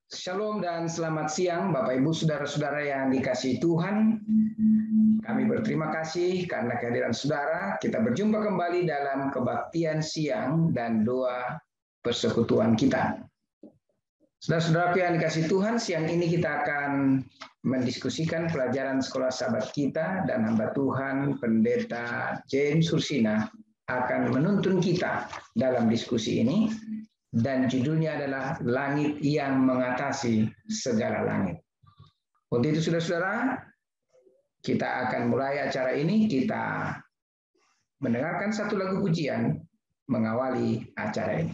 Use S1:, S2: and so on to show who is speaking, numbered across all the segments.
S1: Shalom dan selamat siang Bapak Ibu Saudara-saudara yang dikasihi Tuhan. Kami berterima kasih karena kehadiran saudara. Kita berjumpa kembali dalam kebaktian siang dan doa persekutuan kita. Saudara-saudaraku yang dikasihi Tuhan, siang ini kita akan mendiskusikan pelajaran sekolah sahabat kita dan hamba Tuhan Pendeta James Hursina akan menuntun kita dalam diskusi ini. Dan judulnya adalah Langit yang Mengatasi Segala Langit. Untuk itu saudara-saudara, kita akan mulai acara ini. Kita mendengarkan satu lagu pujian mengawali acara ini.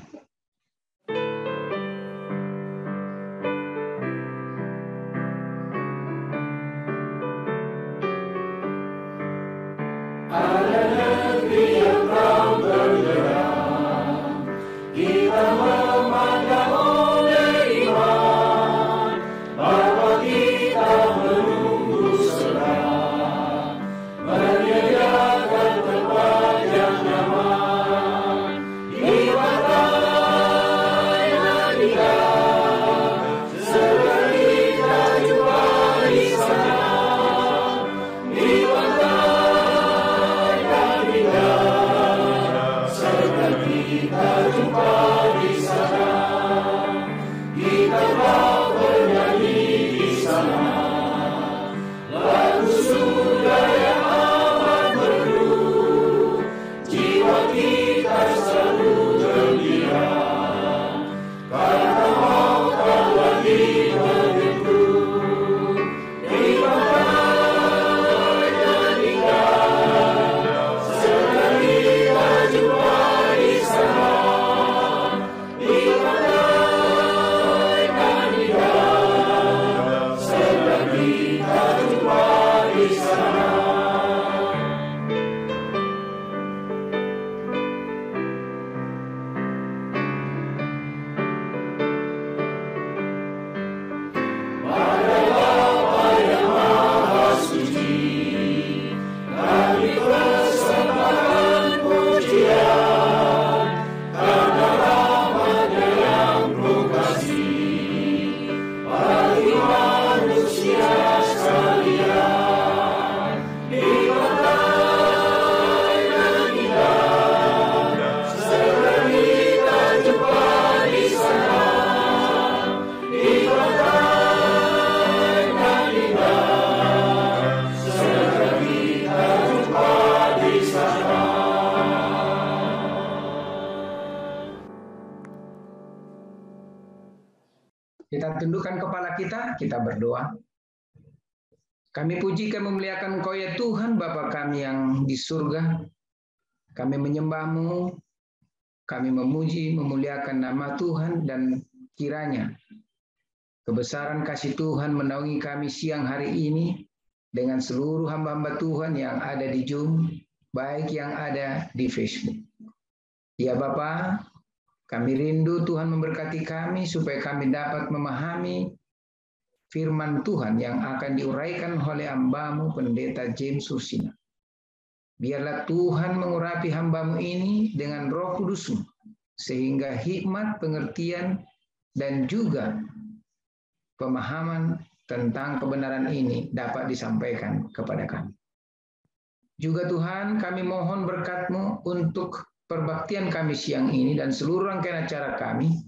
S2: Ada negeri yang kau bergerak, kita memandang oleh iman, bahwa kita menunggu serah, menyediakan tempat yang nyaman, di pantai nan indah, segera kita jumpa di sana, di pantai nan indah, segera kita jumpa di sana, kita telah bernyanyi di sana, lagu surga yang amat merdu, jiwa kita selalu gembira, karena mau tak lagi menyentuh, di pantai nan indah, segera kita jumpa di sana.
S1: Kita tundukkan kepala kita berdoa. Kami puji dan memuliakan Engkau ya Tuhan, Bapa kami yang di surga. Kami menyembah-Mu, kami memuji, memuliakan nama Tuhan, dan kiranya kebesaran kasih Tuhan menaungi kami siang hari ini dengan seluruh hamba-hamba Tuhan yang ada di Zoom, baik yang ada di Facebook. Ya Bapa, kami rindu Tuhan memberkati kami supaya kami dapat memahami firman Tuhan yang akan diuraikan oleh hamba-Mu Pendeta James Hursina. Biarlah Tuhan mengurapi hamba-Mu ini dengan Roh Kudus-Mu, sehingga hikmat, pengertian, dan juga pemahaman tentang kebenaran ini dapat disampaikan kepada kami. Juga Tuhan, kami mohon berkat-Mu untuk perbaktian kami siang ini dan seluruh rangkaian acara kami,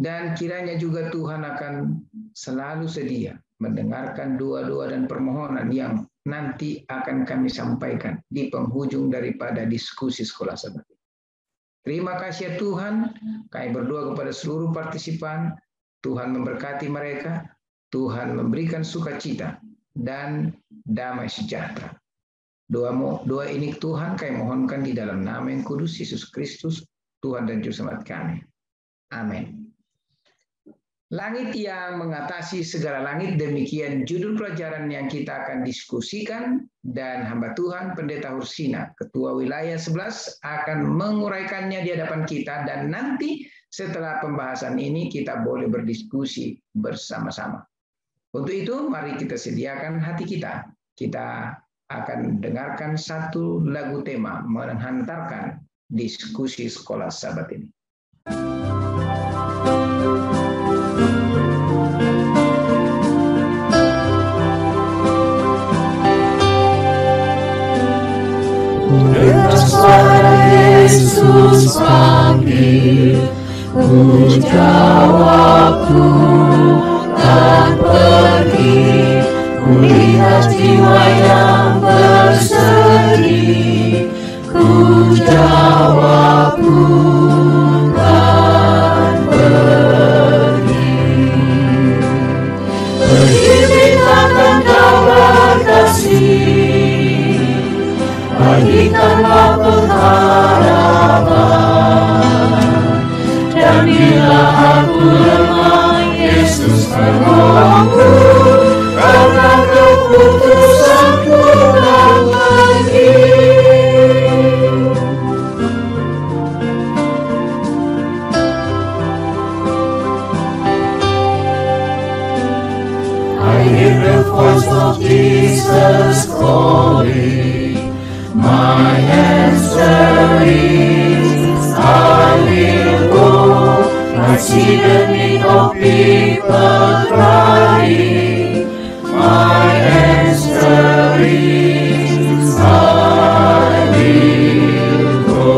S1: dan kiranya juga Tuhan akan selalu sedia mendengarkan doa-doa dan permohonan yang nanti akan kami sampaikan di penghujung daripada diskusi sekolah sahabat. Terima kasih ya Tuhan, kami berdoa kepada seluruh partisipan, Tuhan memberkati mereka, Tuhan memberikan sukacita dan damai sejahtera. Doa ini Tuhan kami mohonkan di dalam nama yang kudus Yesus Kristus, Tuhan dan Juru Selamat kami. Amin. Langit yang mengatasi segala langit, demikian judul pelajaran yang kita akan diskusikan, dan hamba Tuhan Pendeta Hursina, Ketua Wilayah 11, akan menguraikannya di hadapan kita, dan nanti setelah pembahasan ini kita boleh berdiskusi bersama-sama. Untuk itu mari kita sediakan hati kita. Kita akan dengarkan satu lagu tema menghantarkan diskusi sekolah sahabat ini.
S2: Yesus panggil, ku jawab ku tak pergi. Ku lihat jiwa yang bersedih, ku jawab ku kan pergi. Pergi beritakan kabar kasih, bagikanlah pengharapan. Dan bila aku lemah, Yesus menolongku, karena keputusanku tak pergi. I hear the voice of Jesus calling, my answer is I will go. I see the need of people crying, my answer is I will go.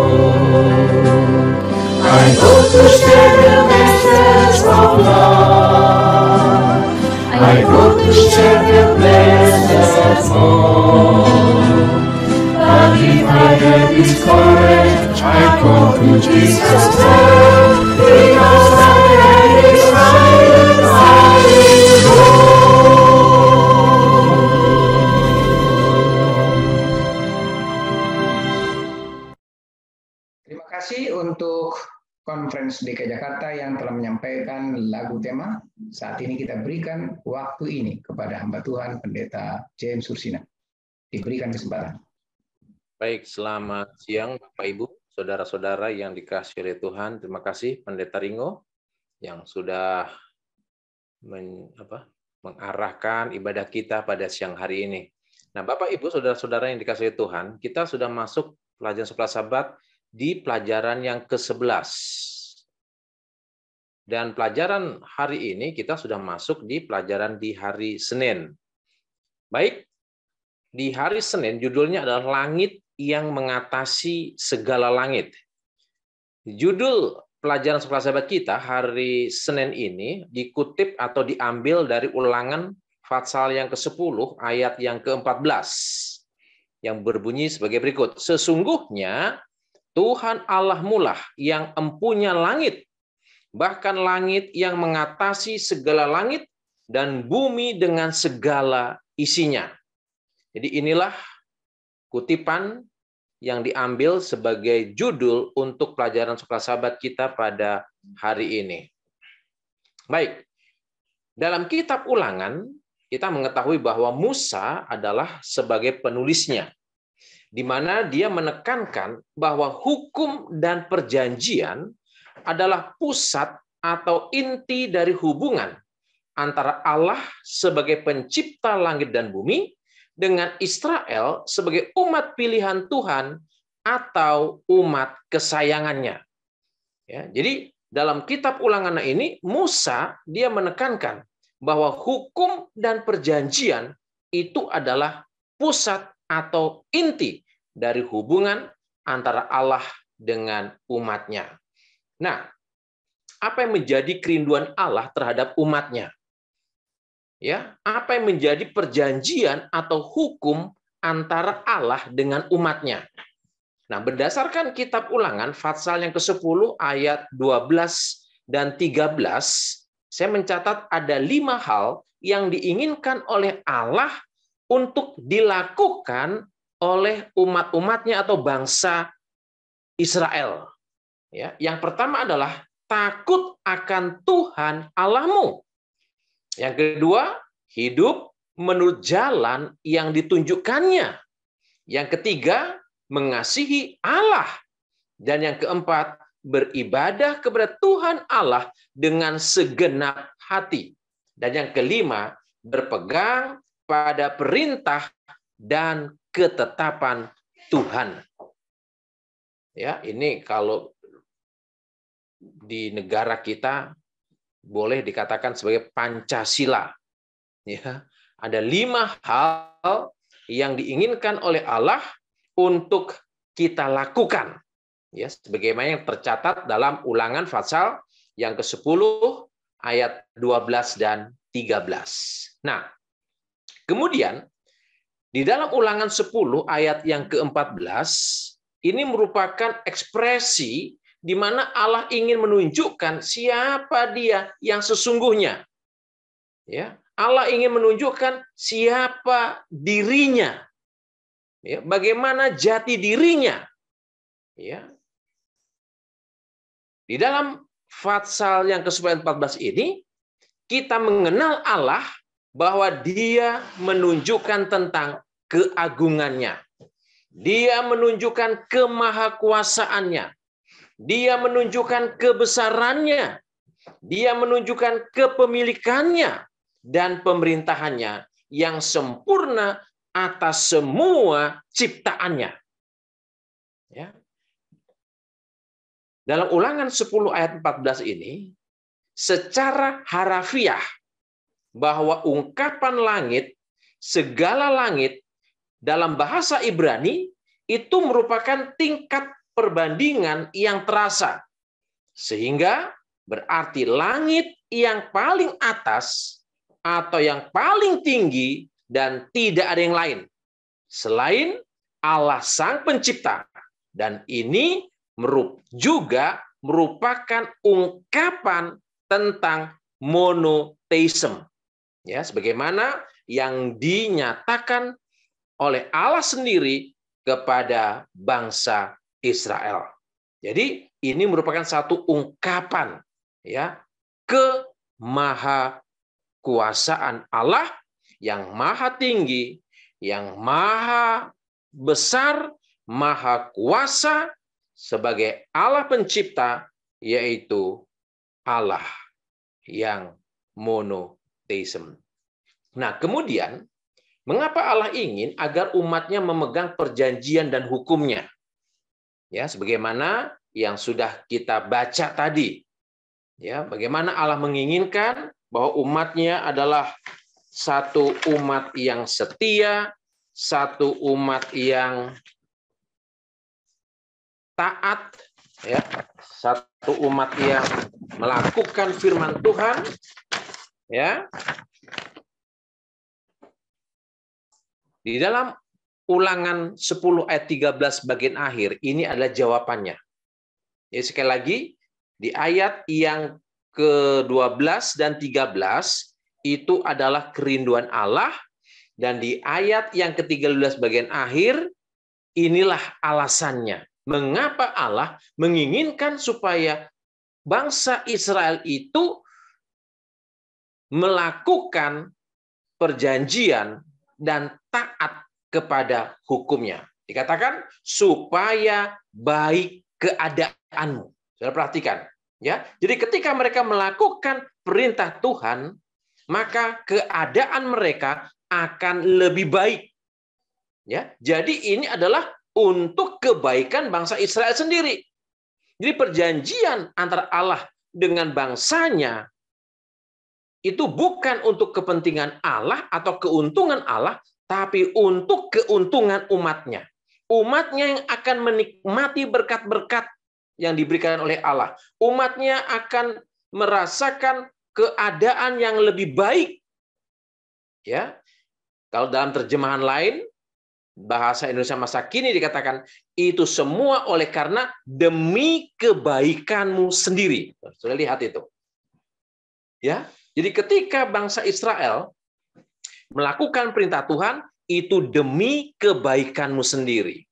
S2: I go to share the message of love, I go to share the blessed hope. But if I get discouraged, I go to Jesus' throne, because the hand is right, I will go.
S1: Terima kasih untuk Conference DKI Jakarta yang telah menyampaikan lagu tema. Saat ini kita berikan waktu ini kepada hamba Tuhan Pendeta James Sursina. Diberikan kesempatan.
S3: Baik, selamat siang Bapak Ibu, saudara-saudara yang dikasihi oleh Tuhan. Terima kasih Pendeta Ringo yang sudah mengarahkan ibadah kita pada siang hari ini. Nah, Bapak Ibu, saudara-saudara yang dikasihi Tuhan, kita sudah masuk pelajaran sekolah Sabat di pelajaran yang ke-11. Dan pelajaran hari ini kita sudah masuk di pelajaran di hari Senin. Baik, di hari Senin judulnya adalah Langit yang Mengatasi Segala Langit. Judul pelajaran sekolah Sabat kita hari Senin ini dikutip atau diambil dari Ulangan pasal yang ke-10 ayat yang ke-14 yang berbunyi sebagai berikut. Sesungguhnya Tuhan Allahmu lah yang empunya langit, bahkan langit yang mengatasi segala langit dan bumi dengan segala isinya. Jadi inilah kutipan yang diambil sebagai judul untuk pelajaran sekolah Sabat kita pada hari ini. Baik, dalam kitab Ulangan kita mengetahui bahwa Musa adalah sebagai penulisnya, di mana dia menekankan bahwa hukum dan perjanjian adalah pusat atau inti dari hubungan antara Allah sebagai pencipta langit dan bumi dengan Israel sebagai umat pilihan Tuhan atau umat kesayangannya. Ya, jadi dalam kitab Ulangan ini Musa dia menekankan bahwa hukum dan perjanjian itu adalah pusat atau inti dari hubungan antara Allah dengan umatnya. Nah, apa yang menjadi kerinduan Allah terhadap umatnya? Ya, apa yang menjadi perjanjian atau hukum antara Allah dengan umatnya? Nah, berdasarkan kitab Ulangan pasal yang ke-10 ayat 12 dan 13, saya mencatat ada 5 hal yang diinginkan oleh Allah untuk dilakukan oleh umat-umatnya atau bangsa Israel. Ya, yang pertama adalah takut akan Tuhan Allahmu. Yang kedua, hidup menurut jalan yang ditunjukkannya. Yang ketiga, mengasihi Allah. Dan yang keempat, beribadah kepada Tuhan Allah dengan segenap hati. Dan yang kelima, berpegang pada perintah dan ketetapan Tuhan. Ya, ini kalau di negara kita boleh dikatakan sebagai Pancasila. Ya, ada 5 hal yang diinginkan oleh Allah untuk kita lakukan. Ya, sebagaimana yang tercatat dalam Ulangan pasal yang ke-10 ayat 12 dan 13. Nah, kemudian di dalam Ulangan 10 ayat yang ke-14 ini merupakan ekspresi di mana Allah ingin menunjukkan siapa Dia yang sesungguhnya. Ya, Allah ingin menunjukkan siapa dirinya. Ya, bagaimana jati dirinya. Ya. Di dalam pasal yang ke-14 ini, kita mengenal Allah bahwa Dia menunjukkan tentang keagungannya. Dia menunjukkan kemahakuasaannya. Dia menunjukkan kebesarannya. Dia menunjukkan kepemilikannya dan pemerintahannya yang sempurna atas semua ciptaannya. Ya. Dalam Ulangan 10 ayat 14 ini, secara harafiah, bahwa ungkapan langit, segala langit, dalam bahasa Ibrani, itu merupakan tingkat perbandingan yang terasa. Sehingga berarti langit yang paling atas, atau yang paling tinggi, dan tidak ada yang lain. Selain Allah Sang Pencipta. Dan ini juga merupakan ungkapan tentang monoteisme, ya, sebagaimana yang dinyatakan oleh Allah sendiri kepada bangsa Israel. Jadi ini merupakan satu ungkapan, ya, kemahakuasaan Allah yang maha tinggi, yang maha besar, maha kuasa, sebagai Allah pencipta, yaitu Allah yang monoteisme. Nah, kemudian, mengapa Allah ingin agar umatnya memegang perjanjian dan hukumnya? Ya, sebagaimana yang sudah kita baca tadi. Ya, bagaimana Allah menginginkan bahwa umatnya adalah satu umat yang setia, satu umat yang taat, ya, satu umat yang melakukan firman Tuhan, ya. Di dalam Ulangan 10 ayat 13 bagian akhir ini adalah jawabannya. Ya, sekali lagi di ayat yang ke-12 dan 13 itu adalah kerinduan Allah, dan di ayat yang ke-13 bagian akhir inilah alasannya. Mengapa Allah menginginkan supaya bangsa Israel itu melakukan perjanjian dan taat kepada hukumnya. Dikatakan supaya baik keadaanmu. Saudara perhatikan, ya. Jadi ketika mereka melakukan perintah Tuhan, maka keadaan mereka akan lebih baik. Ya. Jadi ini adalah untuk kebaikan bangsa Israel sendiri. Jadi perjanjian antara Allah dengan bangsanya itu bukan untuk kepentingan Allah atau keuntungan Allah, tapi untuk keuntungan umatnya. Umatnya yang akan menikmati berkat-berkat yang diberikan oleh Allah. Umatnya akan merasakan keadaan yang lebih baik. Ya. Kalau dalam terjemahan lain, bahasa Indonesia masa kini dikatakan, itu semua oleh karena demi kebaikanmu sendiri. Sudah lihat itu. Ya. Jadi ketika bangsa Israel melakukan perintah Tuhan, itu demi kebaikanmu sendiri.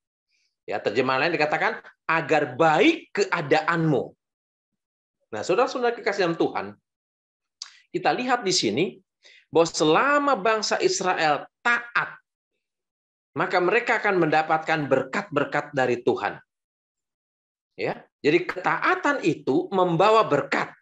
S3: Ya, terjemahan lain dikatakan, agar baik keadaanmu. Nah, saudara-saudara kekasih dalam Tuhan, kita lihat di sini, bahwa selama bangsa Israel taat, maka mereka akan mendapatkan berkat-berkat dari Tuhan. Ya, jadi ketaatan itu membawa berkat.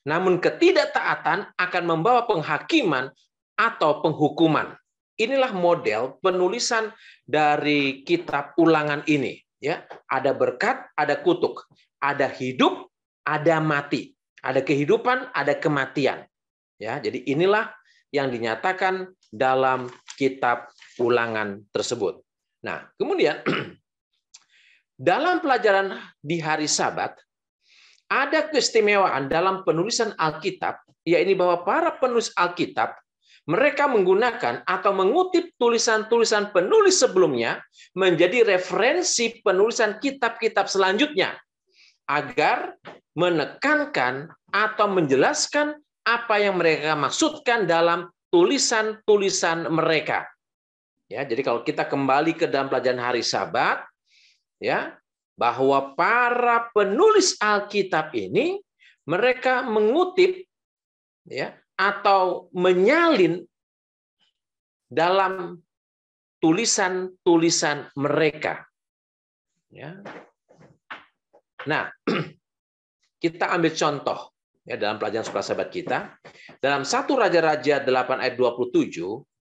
S3: Namun ketidaktaatan akan membawa penghakiman atau penghukuman. Inilah model penulisan dari kitab Ulangan ini. Ya, ada berkat, ada kutuk, ada hidup, ada mati, ada kehidupan, ada kematian. Ya, jadi inilah yang dinyatakan dalam kitab Ulangan tersebut. Nah, kemudian dalam pelajaran di hari Sabat, ada keistimewaan dalam penulisan Alkitab, yaitu bahwa para penulis Alkitab, mereka menggunakan atau mengutip tulisan-tulisan penulis sebelumnya menjadi referensi penulisan kitab-kitab selanjutnya, agar menekankan atau menjelaskan apa yang mereka maksudkan dalam tulisan-tulisan mereka. Ya, jadi kalau kita kembali ke dalam pelajaran hari Sabat, ya, bahwa para penulis Alkitab ini mereka mengutip, ya, atau menyalin dalam tulisan-tulisan mereka. Ya. Nah, kita ambil contoh ya dalam pelajaran sekolah Sabat kita. Dalam 1 Raja-Raja 8 ayat 27,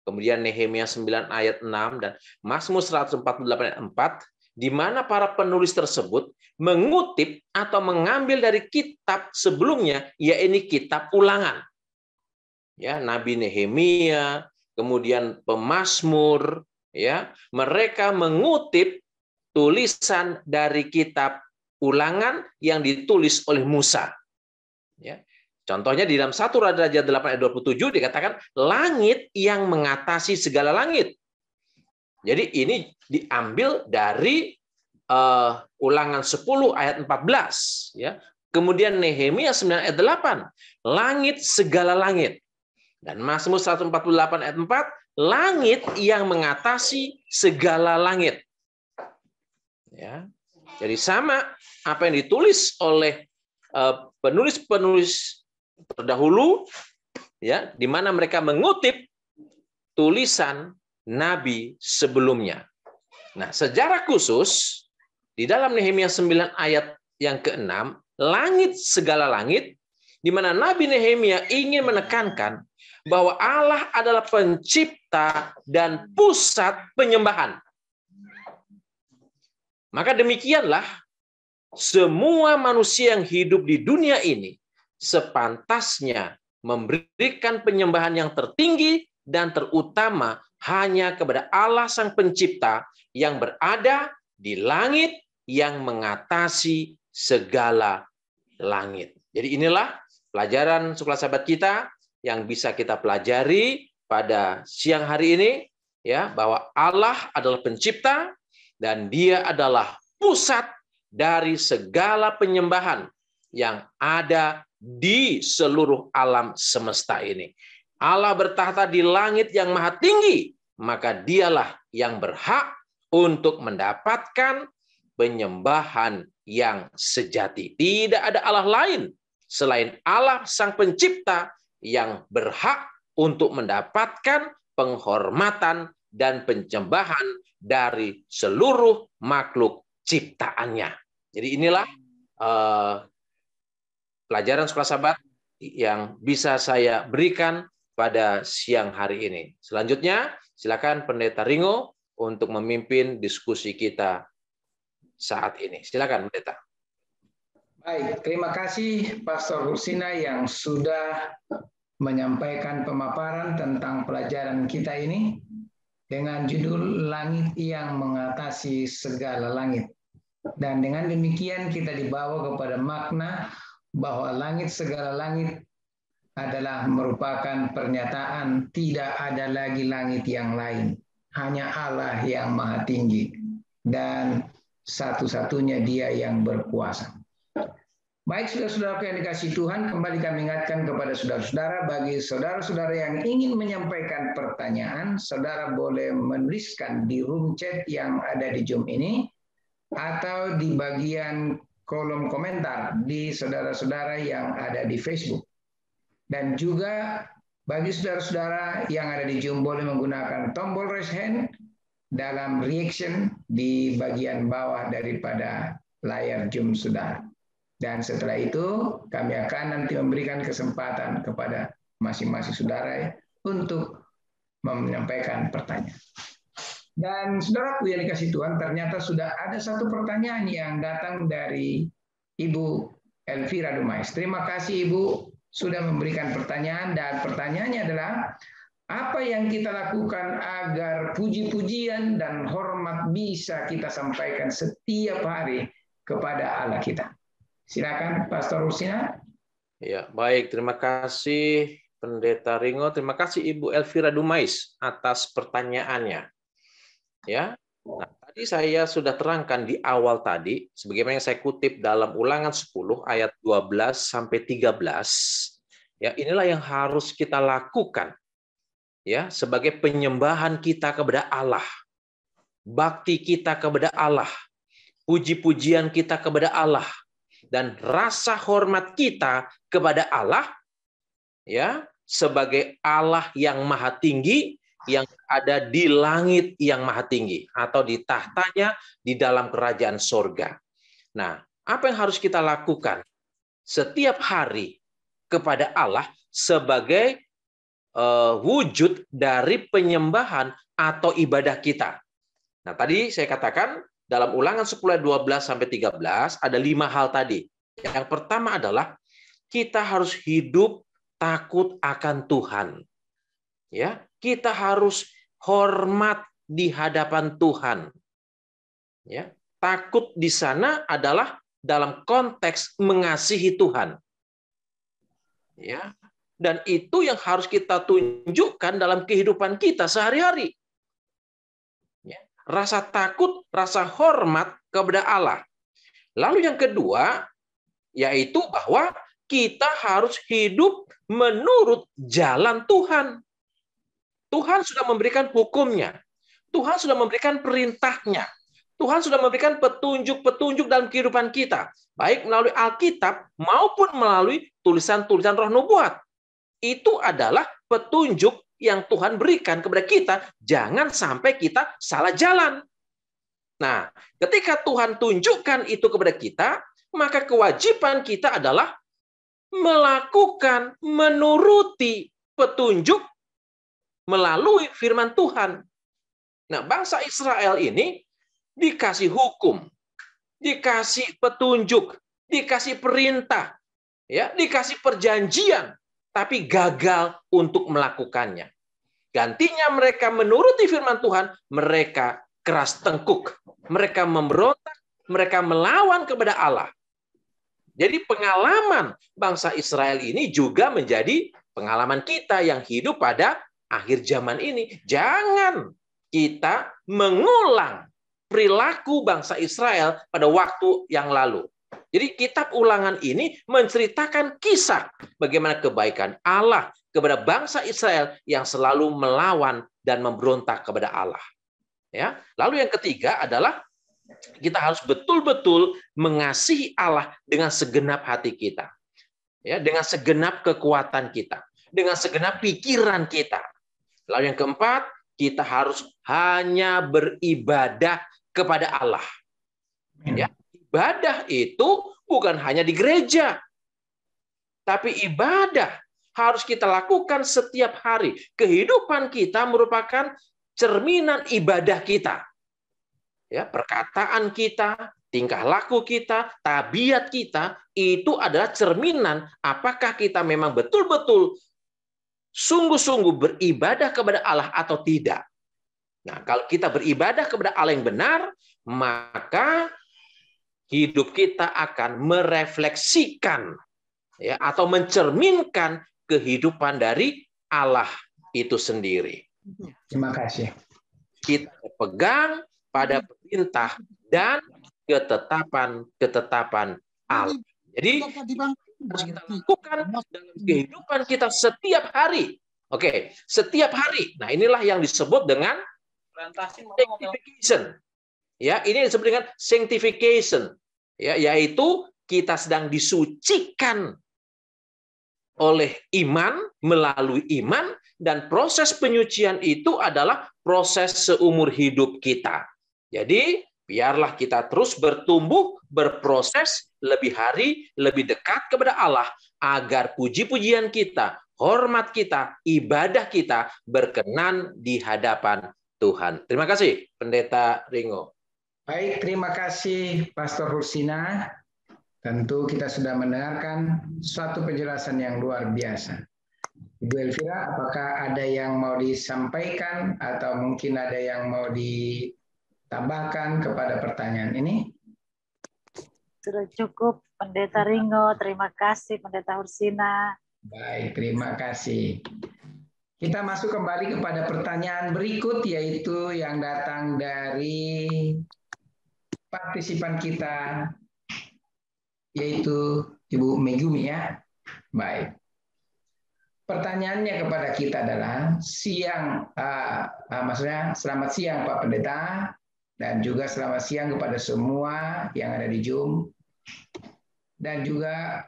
S3: kemudian Nehemia 9 ayat 6 dan Mazmur 148 ayat 4, di mana para penulis tersebut mengutip atau mengambil dari kitab sebelumnya, yaitu kitab Ulangan. Ya, Nabi Nehemia, kemudian pemazmur, ya, mereka mengutip tulisan dari kitab Ulangan yang ditulis oleh Musa. Ya. Contohnya di dalam 1 Raja-Raja 8 ayat 27 dikatakan langit yang mengatasi segala langit. Jadi ini diambil dari Ulangan 10 ayat 14. Ya. Kemudian Nehemia 9 ayat 8, langit segala langit. Dan Mazmur 148 ayat 4, langit yang mengatasi segala langit. Ya. Jadi sama apa yang ditulis oleh penulis-penulis terdahulu, ya, di mana mereka mengutip tulisan nabi sebelumnya. Nah, secara khusus di dalam Nehemia 9 ayat yang ke-6, langit segala langit, di mana Nabi Nehemia ingin menekankan bahwa Allah adalah pencipta dan pusat penyembahan. Maka demikianlah semua manusia yang hidup di dunia ini sepantasnya memberikan penyembahan yang tertinggi dan terutama hanya kepada Allah Sang Pencipta yang berada di langit yang mengatasi segala langit. Jadi inilah pelajaran sekolah Sabat kita yang bisa kita pelajari pada siang hari ini, ya, bahwa Allah adalah pencipta dan Dia adalah pusat dari segala penyembahan yang ada di seluruh alam semesta ini. Allah bertahta di langit yang maha tinggi, maka Dialah yang berhak untuk mendapatkan penyembahan yang sejati. Tidak ada Allah lain selain Allah Sang Pencipta yang berhak untuk mendapatkan penghormatan dan penyembahan dari seluruh makhluk ciptaannya. Jadi inilah pelajaran sekolah Sabat yang bisa saya berikan pada siang hari ini. Selanjutnya, silakan Pendeta Ringo untuk memimpin diskusi kita saat ini. Silakan, Pendeta.
S1: Baik, terima kasih Pastor Rusina yang sudah menyampaikan pemaparan tentang pelajaran kita ini dengan judul Langit yang Mengatasi Segala Langit. Dan dengan demikian kita dibawa kepada makna bahwa langit segala langit adalah merupakan pernyataan tidak ada lagi langit yang lain. Hanya Allah yang maha tinggi dan satu-satunya Dia yang berkuasa. Baik saudara-saudara yang dikasihi Tuhan, kembali kami ingatkan kepada saudara-saudara, bagi saudara-saudara yang ingin menyampaikan pertanyaan, saudara boleh menuliskan di room chat yang ada di Zoom ini, atau di bagian kolom komentar di saudara-saudara yang ada di Facebook. Dan juga bagi saudara-saudara yang ada di Zoom boleh menggunakan tombol raise hand dalam reaction di bagian bawah daripada layar Zoom saudara. Dan setelah itu kami akan nanti memberikan kesempatan kepada masing-masing saudara untuk menyampaikan pertanyaan. Dan saudaraku yang dikasihi Tuhan, ternyata sudah ada satu pertanyaan yang datang dari Ibu Elvira Dumais. Terima kasih Ibu sudah memberikan pertanyaan, dan pertanyaannya adalah, Apa yang kita lakukan agar puji-pujian dan hormat bisa kita sampaikan setiap hari kepada Allah kita? Silakan Pastor Rusina.
S3: Ya, baik. Terima kasih Pendeta Ringo. Terima kasih Ibu Elvira Dumais atas pertanyaannya. Ya. Nah, tadi saya sudah terangkan di awal tadi, sebagaimana yang saya kutip dalam Ulangan 10 ayat 12 sampai 13. Ya, inilah yang harus kita lakukan. Ya, sebagai penyembahan kita kepada Allah, bakti kita kepada Allah, puji-pujian kita kepada Allah, dan rasa hormat kita kepada Allah, ya, sebagai Allah yang maha tinggi, yang ada di langit yang maha tinggi, atau di tahtanya di dalam kerajaan sorga. Nah, apa yang harus kita lakukan setiap hari kepada Allah sebagai wujud dari penyembahan atau ibadah kita? Nah, tadi saya katakan dalam Ulangan 10 ayat 12 sampai 13 ada 5 hal tadi. Yang pertama adalah kita harus hidup takut akan Tuhan. Ya, kita harus hormat di hadapan Tuhan. Ya, takut di sana adalah dalam konteks mengasihi Tuhan. Ya, dan itu yang harus kita tunjukkan dalam kehidupan kita sehari-hari. Ya, rasa takut, rasa hormat kepada Allah. Lalu yang kedua, yaitu bahwa kita harus hidup menurut jalan Tuhan. Tuhan sudah memberikan hukumnya. Tuhan sudah memberikan perintahnya. Tuhan sudah memberikan petunjuk-petunjuk dalam kehidupan kita. Baik melalui Alkitab maupun melalui tulisan-tulisan roh nubuat. Itu adalah petunjuk yang Tuhan berikan kepada kita. Jangan sampai kita salah jalan. Nah, ketika Tuhan tunjukkan itu kepada kita, maka kewajiban kita adalah melakukan, menuruti petunjuk melalui firman Tuhan. Nah, bangsa Israel ini dikasih hukum, dikasih petunjuk, dikasih perintah, ya, dikasih perjanjian, tapi gagal untuk melakukannya. Gantinya mereka menuruti firman Tuhan, mereka keras tengkuk, mereka memberontak, mereka melawan kepada Allah. Jadi pengalaman bangsa Israel ini juga menjadi pengalaman kita yang hidup pada akhir zaman ini. Jangan kita mengulang perilaku bangsa Israel pada waktu yang lalu. Jadi kitab Ulangan ini menceritakan kisah bagaimana kebaikan Allah kepada bangsa Israel yang selalu melawan dan memberontak kepada Allah. Ya. Lalu yang ketiga adalah kita harus betul-betul mengasihi Allah dengan segenap hati kita. Ya, dengan segenap kekuatan kita, dengan segenap pikiran kita. Lalu yang keempat, kita harus hanya beribadah kepada Allah. Ya. Ibadah itu bukan hanya di gereja, tapi ibadah harus kita lakukan setiap hari. Kehidupan kita merupakan cerminan ibadah kita. Ya, perkataan kita, tingkah laku kita, tabiat kita, itu adalah cerminan apakah kita memang betul-betul sungguh-sungguh beribadah kepada Allah atau tidak. Nah, kalau kita beribadah kepada Allah yang benar, maka hidup kita akan merefleksikan, ya, atau mencerminkan kehidupan dari Allah itu sendiri.
S1: Terima kasih.
S3: Kita pegang pada perintah dan ketetapan Allah. Jadi harus kita lakukan dalam kehidupan kita setiap hari. Oke, setiap hari. Nah, inilah yang disebut dengan sanctification. Ya, ini disebut dengan sanctification. Ya, yaitu kita sedang disucikan oleh iman, melalui iman, dan proses penyucian itu adalah proses seumur hidup kita. Jadi, biarlah kita terus bertumbuh, berproses lebih hari, lebih dekat kepada Allah, agar puji-pujian kita, hormat kita, ibadah kita berkenan di hadapan Tuhan. Terima kasih, Pendeta Ringo.
S1: Baik, terima kasih Pastor Rusina. Tentu kita sudah mendengarkan suatu penjelasan yang luar biasa. Ibu Elvira, apakah ada yang mau disampaikan atau mungkin ada yang mau ditambahkan kepada pertanyaan ini?
S4: Sudah cukup, Pendeta Ringo. Terima kasih, Pendeta Hursina.
S1: Baik, terima kasih. Kita masuk kembali kepada pertanyaan berikut, yaitu yang datang dari partisipan kita, yaitu Ibu Megumi ya. Baik. Pertanyaannya kepada kita adalah maksudnya selamat siang Pak Pendeta, dan juga selamat siang kepada semua yang ada di Zoom, dan juga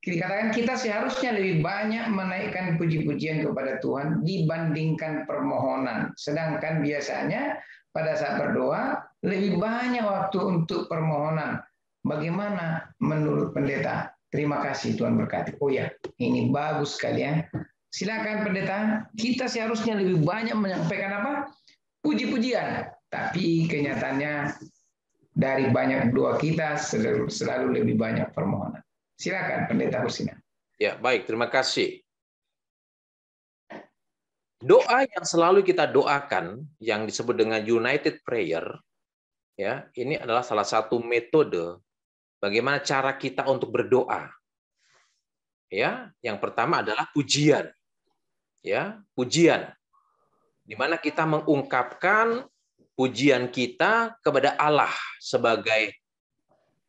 S1: dikatakan kita seharusnya lebih banyak menaikkan puji-pujian kepada Tuhan dibandingkan permohonan. Sedangkan biasanya pada saat berdoa lebih banyak waktu untuk permohonan. Bagaimana menurut pendeta? Terima kasih, Tuhan berkati. Oh ya, ini bagus sekali ya. Silakan pendeta, kita seharusnya lebih banyak menyampaikan apa? Puji-pujian. Tapi kenyataannya dari banyak doa kita selalu lebih banyak permohonan. Silakan pendeta Hursina.
S3: Ya, baik, terima kasih. Doa yang selalu kita doakan yang disebut dengan united prayer, ya, ini adalah salah satu metode bagaimana cara kita untuk berdoa. Ya, yang pertama adalah pujian. Ya, pujian. Di mana kita mengungkapkan pujian kita kepada Allah sebagai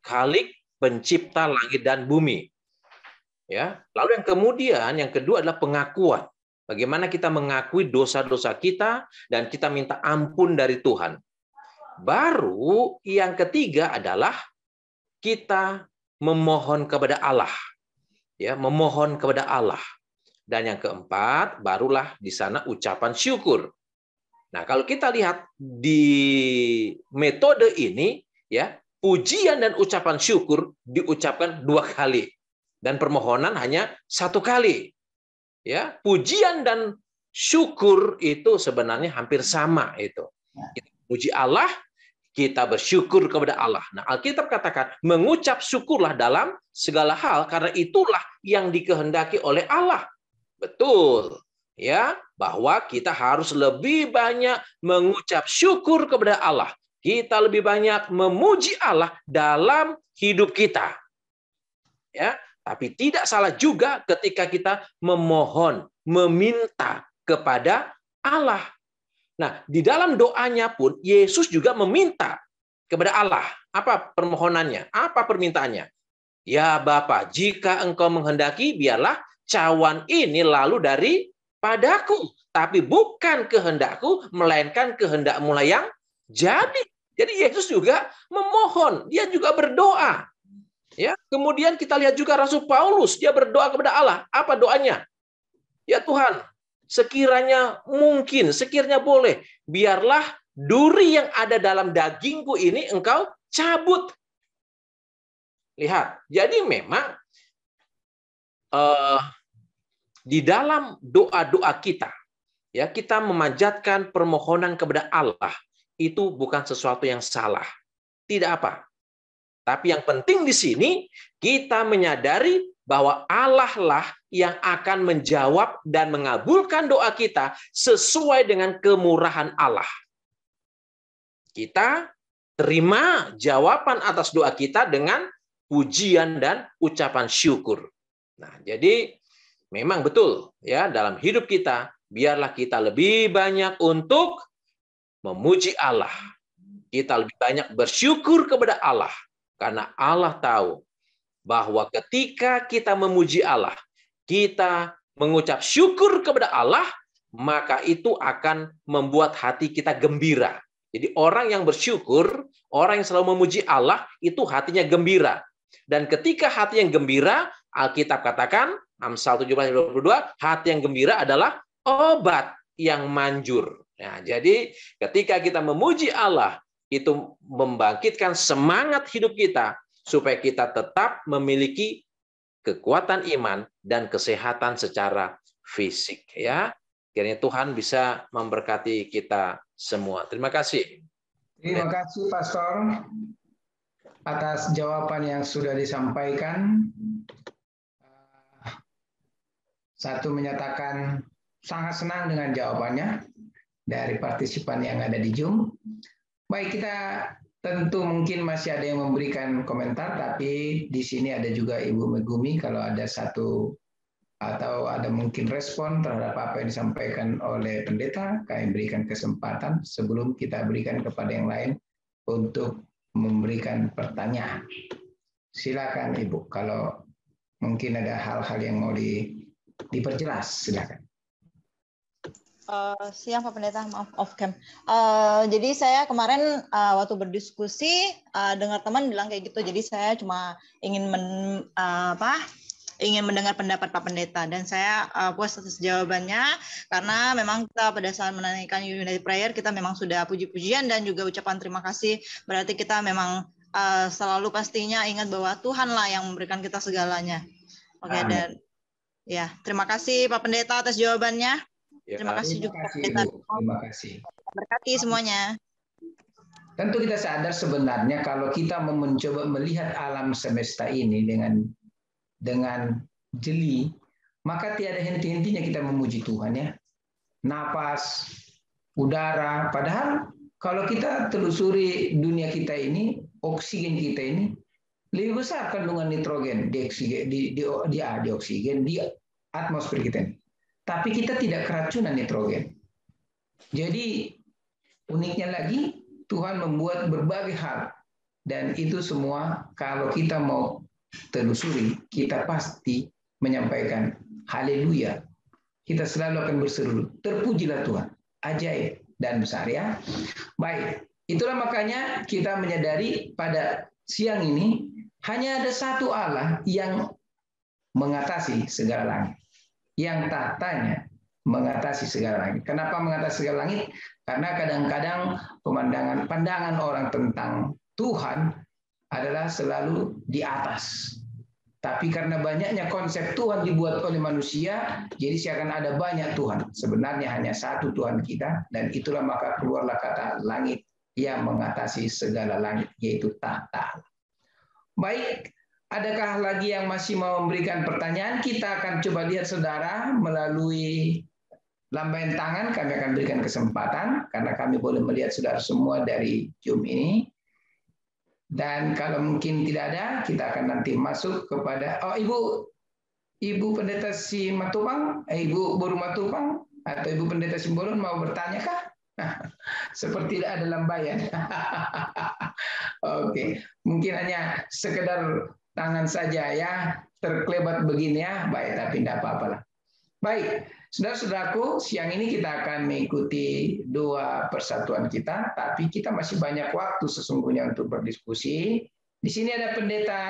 S3: Khalik, pencipta langit dan bumi. Ya, lalu yang kedua adalah pengakuan. Bagaimana kita mengakui dosa-dosa kita dan kita minta ampun dari Tuhan. Baru yang ketiga adalah kita memohon kepada Allah. Ya, memohon kepada Allah. Dan yang keempat, barulah di sana ucapan syukur. Nah, kalau kita lihat di metode ini, ya, pujian dan ucapan syukur diucapkan 2 kali. Dan permohonan hanya 1 kali. Ya, pujian dan syukur itu sebenarnya hampir sama itu. Kita puji Allah, kita bersyukur kepada Allah. Nah, Alkitab katakan, mengucap syukurlah dalam segala hal, karena itulah yang dikehendaki oleh Allah. Betul. Ya, bahwa kita harus lebih banyak mengucap syukur kepada Allah. Kita lebih banyak memuji Allah dalam hidup kita. Ya, tapi tidak salah juga ketika kita memohon, meminta kepada Allah. Nah, di dalam doanya pun Yesus juga meminta kepada Allah. Apa permohonannya? Apa permintaannya? Ya Bapa, jika Engkau menghendaki, biarlah cawan ini lalu daripadaku. Tapi bukan kehendakku, melainkan kehendak-Mu lah yang jadi. Jadi Yesus juga memohon, dia juga berdoa. Ya, kemudian kita lihat juga Rasul Paulus, dia berdoa kepada Allah. Apa doanya? Ya Tuhan, sekiranya mungkin, sekiranya boleh, biarlah duri yang ada dalam dagingku ini Engkau cabut. Lihat, jadi memang di dalam doa-doa kita, ya, kita memanjatkan permohonan kepada Allah, itu bukan sesuatu yang salah. Tidak apa. Tapi yang penting di sini, kita menyadari bahwa Allah lah yang akan menjawab dan mengabulkan doa kita sesuai dengan kemurahan Allah. Kita terima jawaban atas doa kita dengan pujian dan ucapan syukur. Nah, jadi memang betul ya, dalam hidup kita biarlah kita lebih banyak untuk memuji Allah. Kita lebih banyak bersyukur kepada Allah karena Allah tahu bahwa ketika kita memuji Allah, kita mengucap syukur kepada Allah, maka itu akan membuat hati kita gembira. Jadi orang yang bersyukur, orang yang selalu memuji Allah, itu hatinya gembira. Dan ketika hati yang gembira, Alkitab katakan, Amsal 17:22, hati yang gembira adalah obat yang manjur. Nah, jadi ketika kita memuji Allah, itu membangkitkan semangat hidup kita, supaya kita tetap memiliki kekuatan iman dan kesehatan secara fisik. Ya, kiranya Tuhan bisa memberkati kita semua. Terima kasih.
S1: Terima kasih Pastor atas jawaban yang sudah disampaikan. Satu menyatakan sangat senang dengan jawabannya dari partisipan yang ada di Zoom. Baik, kita tentu mungkin masih ada yang memberikan komentar, tapi di sini ada juga Ibu Megumi. Kalau ada satu atau ada mungkin respon terhadap apa yang disampaikan oleh pendeta, kami berikan kesempatan sebelum kita berikan kepada yang lain untuk memberikan pertanyaan. Silakan Ibu, kalau mungkin ada hal-hal yang mau diperjelas, silakan.
S5: Siang Pak Pendeta, maaf off cam. Jadi saya kemarin waktu berdiskusi dengar teman bilang kayak gitu. Jadi saya cuma ingin ingin mendengar pendapat Pak Pendeta, dan saya puas atas jawabannya karena memang kita pada saat menanyakan United Prayer kita memang sudah puji-pujian dan juga ucapan terima kasih. Berarti kita memang selalu pastinya ingat bahwa Tuhanlah yang memberikan kita segalanya. Oke, dan ya terima kasih Pak Pendeta atas jawabannya. Terima kasih juga Pak Pendeta.
S1: Terima kasih.
S5: Berkati semuanya.
S1: Tentu kita sadar sebenarnya kalau kita mencoba melihat alam semesta ini dengan jeli, maka tiada henti-hentinya kita memuji Tuhan ya. Napas, udara, padahal kalau kita telusuri dunia kita ini, oksigen kita ini lebih besar kandungan nitrogen di oksigen di atmosfer kita ini. Tapi kita tidak keracunan nitrogen. Jadi uniknya lagi Tuhan membuat berbagai hal, dan itu semua kalau kita mau telusuri, kita pasti menyampaikan haleluya. Kita selalu akan berseru, terpujilah Tuhan, ajaib dan besar ya. Baik, itulah makanya kita menyadari pada siang ini hanya ada satu Allah yang mengatasi segala langit, yang tahtanya mengatasi segala langit. Kenapa mengatasi segala langit? Karena kadang-kadang pandangan orang tentang Tuhan adalah selalu di atas. Tapi karena banyaknya konsep Tuhan dibuat oleh manusia, jadi seakan ada banyak Tuhan. Sebenarnya hanya satu Tuhan kita, dan itulah maka keluarlah kata langit yang mengatasi segala langit, yaitu tahta. Baik, adakah lagi yang masih mau memberikan pertanyaan? Kita akan coba lihat saudara melalui lambaian tangan, kami akan berikan kesempatan, karena kami boleh melihat saudara semua dari Zoom ini. Dan kalau mungkin tidak ada, kita akan nanti masuk kepada Ibu Pendeta Simatupang, Ibu Boru Matupang, atau Ibu Pendeta Simbolon mau bertanya kah? Seperti tidak ada lambaian. Oke, mungkin hanya sekedar tangan saja ya, terkelebat begini ya, baik, tapi tidak apa-apa lah. Baik, saudara-saudaraku, siang ini kita akan mengikuti doa persatuan kita, tapi kita masih banyak waktu sesungguhnya untuk berdiskusi. Di sini ada pendeta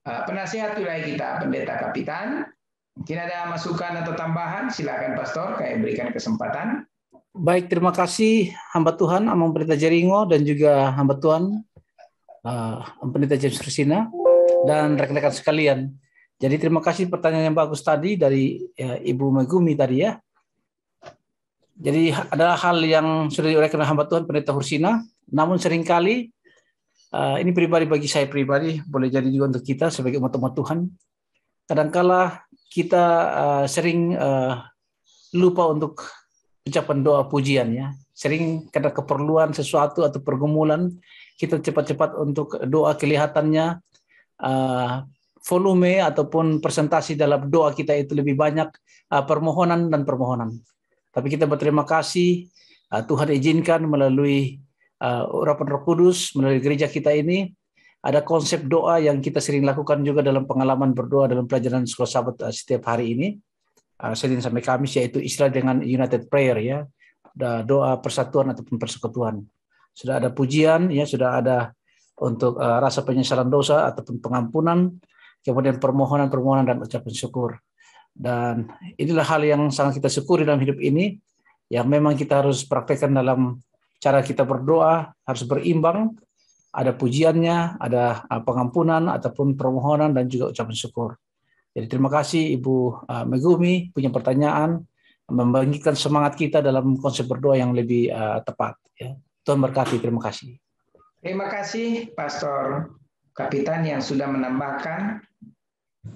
S1: penasihat wilayah kita, pendeta kapitan. Mungkin ada masukan atau tambahan, silakan Pastor, saya berikan kesempatan.
S6: Baik, terima kasih hamba Tuhan, Amang Pendeta Jeringo, dan juga hamba Tuhan, Pendeta James Krisina, dan rekan-rekan sekalian. Jadi terima kasih pertanyaan yang bagus tadi dari Ibu Megumi tadi ya. Jadi ada hal yang sudah diuraikan hamba Tuhan Pendeta Hursina, namun seringkali ini pribadi bagi saya pribadi, boleh jadi juga untuk kita sebagai umat-umat Tuhan. Kadangkala kita sering lupa untuk ucapan doa pujian ya. Sering karena keperluan sesuatu atau pergumulan kita cepat-cepat untuk doa, kelihatannya volume ataupun presentasi dalam doa kita itu lebih banyak permohonan dan permohonan. Tapi kita berterima kasih Tuhan izinkan melalui urapan Roh Kudus, melalui gereja kita ini ada konsep doa yang kita sering lakukan juga dalam pengalaman berdoa dalam pelajaran sekolah sahabat setiap hari ini, Senin sampai Kamis, yaitu istilah dengan United Prayer ya, doa persatuan ataupun persekutuan. Sudah ada pujian ya, sudah ada untuk rasa penyesalan dosa ataupun pengampunan, kemudian permohonan dan ucapan syukur. Dan inilah hal yang sangat kita syukuri dalam hidup ini, yang memang kita harus praktekkan dalam cara kita berdoa, harus berimbang, ada pujiannya, ada pengampunan ataupun permohonan dan juga ucapan syukur. Jadi terima kasih Ibu Megumi punya pertanyaan, membangkitkan semangat kita dalam konsep berdoa yang lebih tepat. Ya. Tuhan berkati, terima kasih.
S1: Terima kasih Pastor Kapitan yang sudah menambahkan,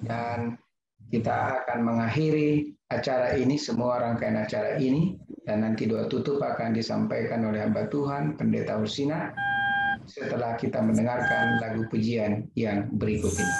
S1: dan kita akan mengakhiri acara ini, semua rangkaian acara ini, dan nanti doa tutup akan disampaikan oleh hamba Tuhan, Pendeta Ursina, setelah kita mendengarkan lagu pujian yang berikut ini.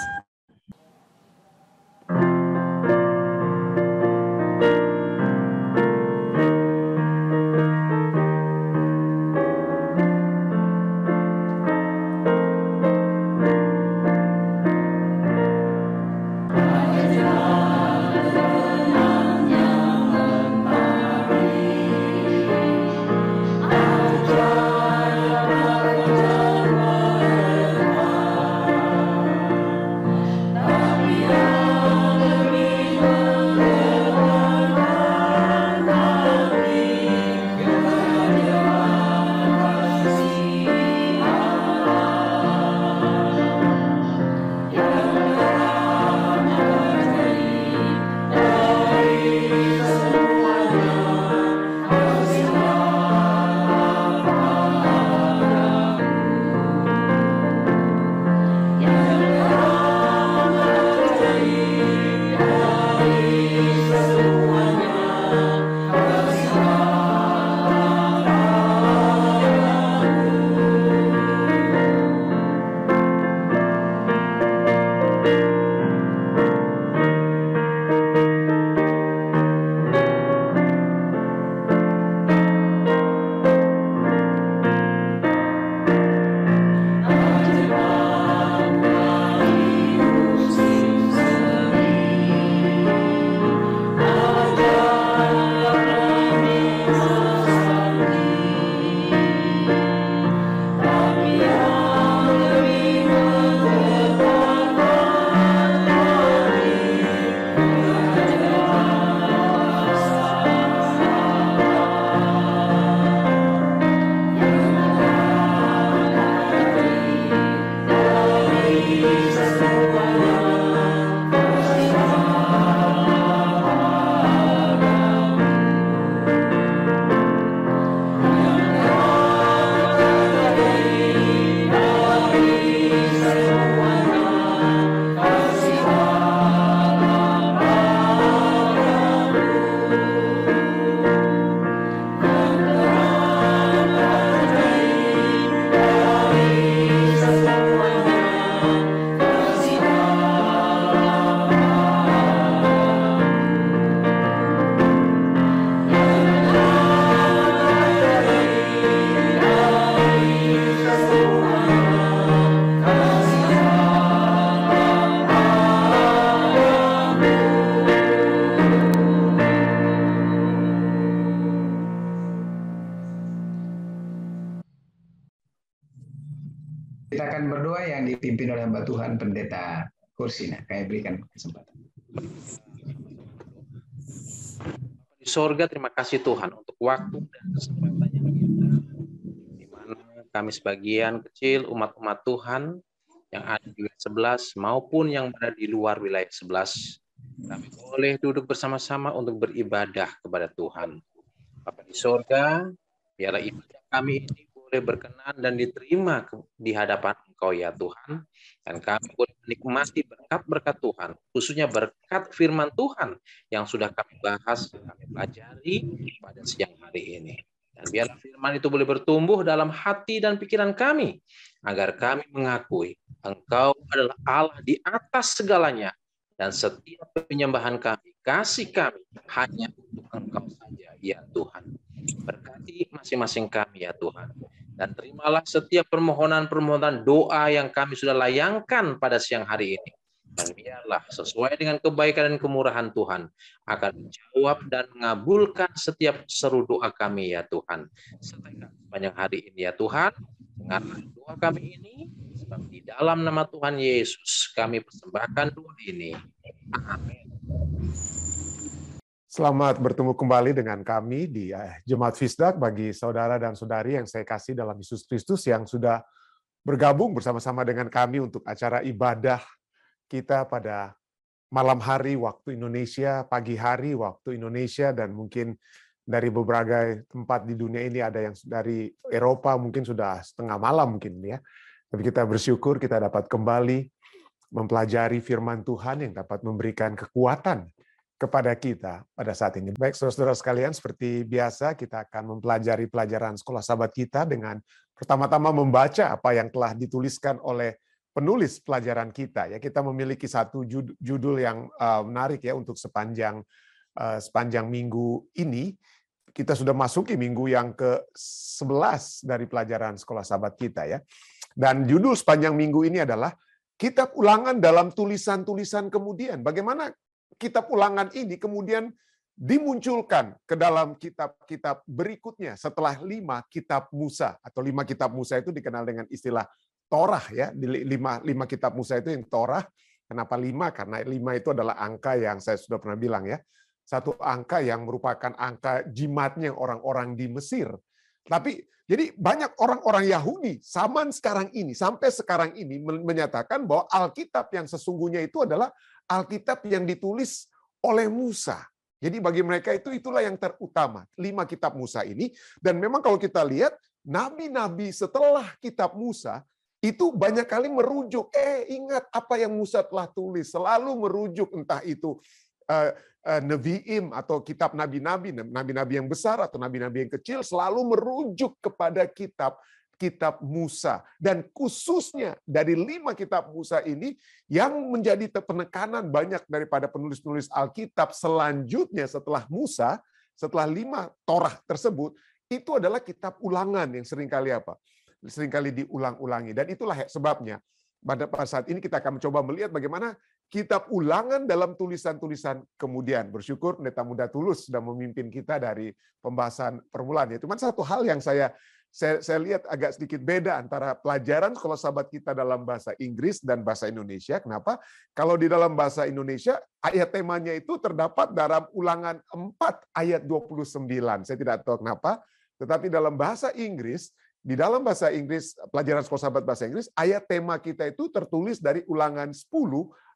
S1: Kita akan berdoa yang dipimpin oleh hamba Tuhan Pendeta Ursina. Kami berikan kesempatan.
S3: Di sorga, terima kasih Tuhan untuk waktu dan kesempatan yang kita, di mana kami sebagian kecil umat-umat Tuhan yang ada di wilayah 11 maupun yang berada di luar wilayah 11, kami boleh duduk bersama-sama untuk beribadah kepada Tuhan. Bapa di sorga, biarlah ibadah kami ini boleh berkenan dan diterima di hadapan Engkau ya Tuhan, dan kami boleh menikmati berkat-berkat Tuhan, khususnya berkat firman Tuhan yang sudah kami bahas, kami pelajari pada siang hari ini. Dan biarlah firman itu boleh bertumbuh dalam hati dan pikiran kami, agar kami mengakui Engkau adalah Allah di atas segalanya, dan setiap penyembahan kami, kasih kami hanya untuk Engkau saja ya Tuhan. Berkati masing-masing kami ya Tuhan. Dan terimalah setiap permohonan-permohonan doa yang kami sudah layangkan pada siang hari ini. Dan biarlah sesuai dengan kebaikan dan kemurahan Tuhan akan menjawab dan mengabulkan setiap seru doa kami ya Tuhan. Sepanjang hari ini ya Tuhan, dengarlah doa kami ini, sebab di dalam nama Tuhan Yesus kami persembahkan doa ini. Amin.
S7: Selamat bertemu kembali dengan kami di Jemaat Fisdak. Bagi saudara dan saudari yang saya kasih dalam Yesus Kristus yang sudah bergabung bersama-sama dengan kami untuk acara ibadah kita pada malam hari waktu Indonesia, pagi hari waktu Indonesia, dan mungkin dari beberapa tempat di dunia ini, ada yang dari Eropa mungkin sudah setengah malam mungkin ya. Tapi kita bersyukur kita dapat kembali mempelajari firman Tuhan yang dapat memberikan kekuatan kepada kita pada saat ini. Baik, saudara-saudara sekalian, seperti biasa kita akan mempelajari pelajaran Sekolah Sabat kita dengan pertama-tama membaca apa yang telah dituliskan oleh penulis pelajaran kita. Ya, kita memiliki satu judul yang menarik ya untuk sepanjang minggu ini. Kita sudah masuki minggu yang ke-11 dari pelajaran Sekolah Sabat kita ya. Dan judul sepanjang minggu ini adalah Kitab Ulangan dalam tulisan-tulisan kemudian. Bagaimana Kitab Ulangan ini kemudian dimunculkan ke dalam kitab-kitab berikutnya setelah 5 kitab Musa, atau 5 kitab Musa itu dikenal dengan istilah Torah ya. Di 5 kitab Musa itu yang Torah. Kenapa 5? Karena 5 itu adalah angka yang saya sudah pernah bilang ya. Satu angka yang merupakan angka jimatnya orang-orang di Mesir. Tapi jadi banyak orang-orang Yahudi sampai sekarang ini menyatakan bahwa Alkitab yang sesungguhnya itu adalah Alkitab yang ditulis oleh Musa. Jadi bagi mereka itulah yang terutama, 5 kitab Musa ini. Dan memang kalau kita lihat, nabi-nabi setelah kitab Musa, itu banyak kali merujuk, ingat apa yang Musa telah tulis. Selalu merujuk entah itu Nevi'im atau kitab nabi-nabi yang besar atau nabi-nabi yang kecil, selalu merujuk kepada kitab Musa. Dan khususnya dari 5 kitab Musa ini yang menjadi penekanan banyak daripada penulis-penulis Alkitab selanjutnya setelah Musa, setelah 5 Torah tersebut, itu adalah kitab ulangan yang seringkali diulang-ulangi. Dan itulah sebabnya pada saat ini kita akan mencoba melihat bagaimana kitab ulangan dalam tulisan-tulisan kemudian. Bersyukur Pendeta Muda Tulus sudah memimpin kita dari pembahasan permulaan. Cuma satu hal yang saya lihat agak sedikit beda antara pelajaran Sekolah Sabat kita dalam bahasa Inggris dan bahasa Indonesia. Kenapa? Kalau di dalam bahasa Indonesia, ayat temanya itu terdapat dalam Ulangan 4 ayat 29. Saya tidak tahu kenapa, tetapi dalam bahasa Inggris, pelajaran Sekolah Sabat bahasa Inggris, ayat tema kita itu tertulis dari Ulangan 10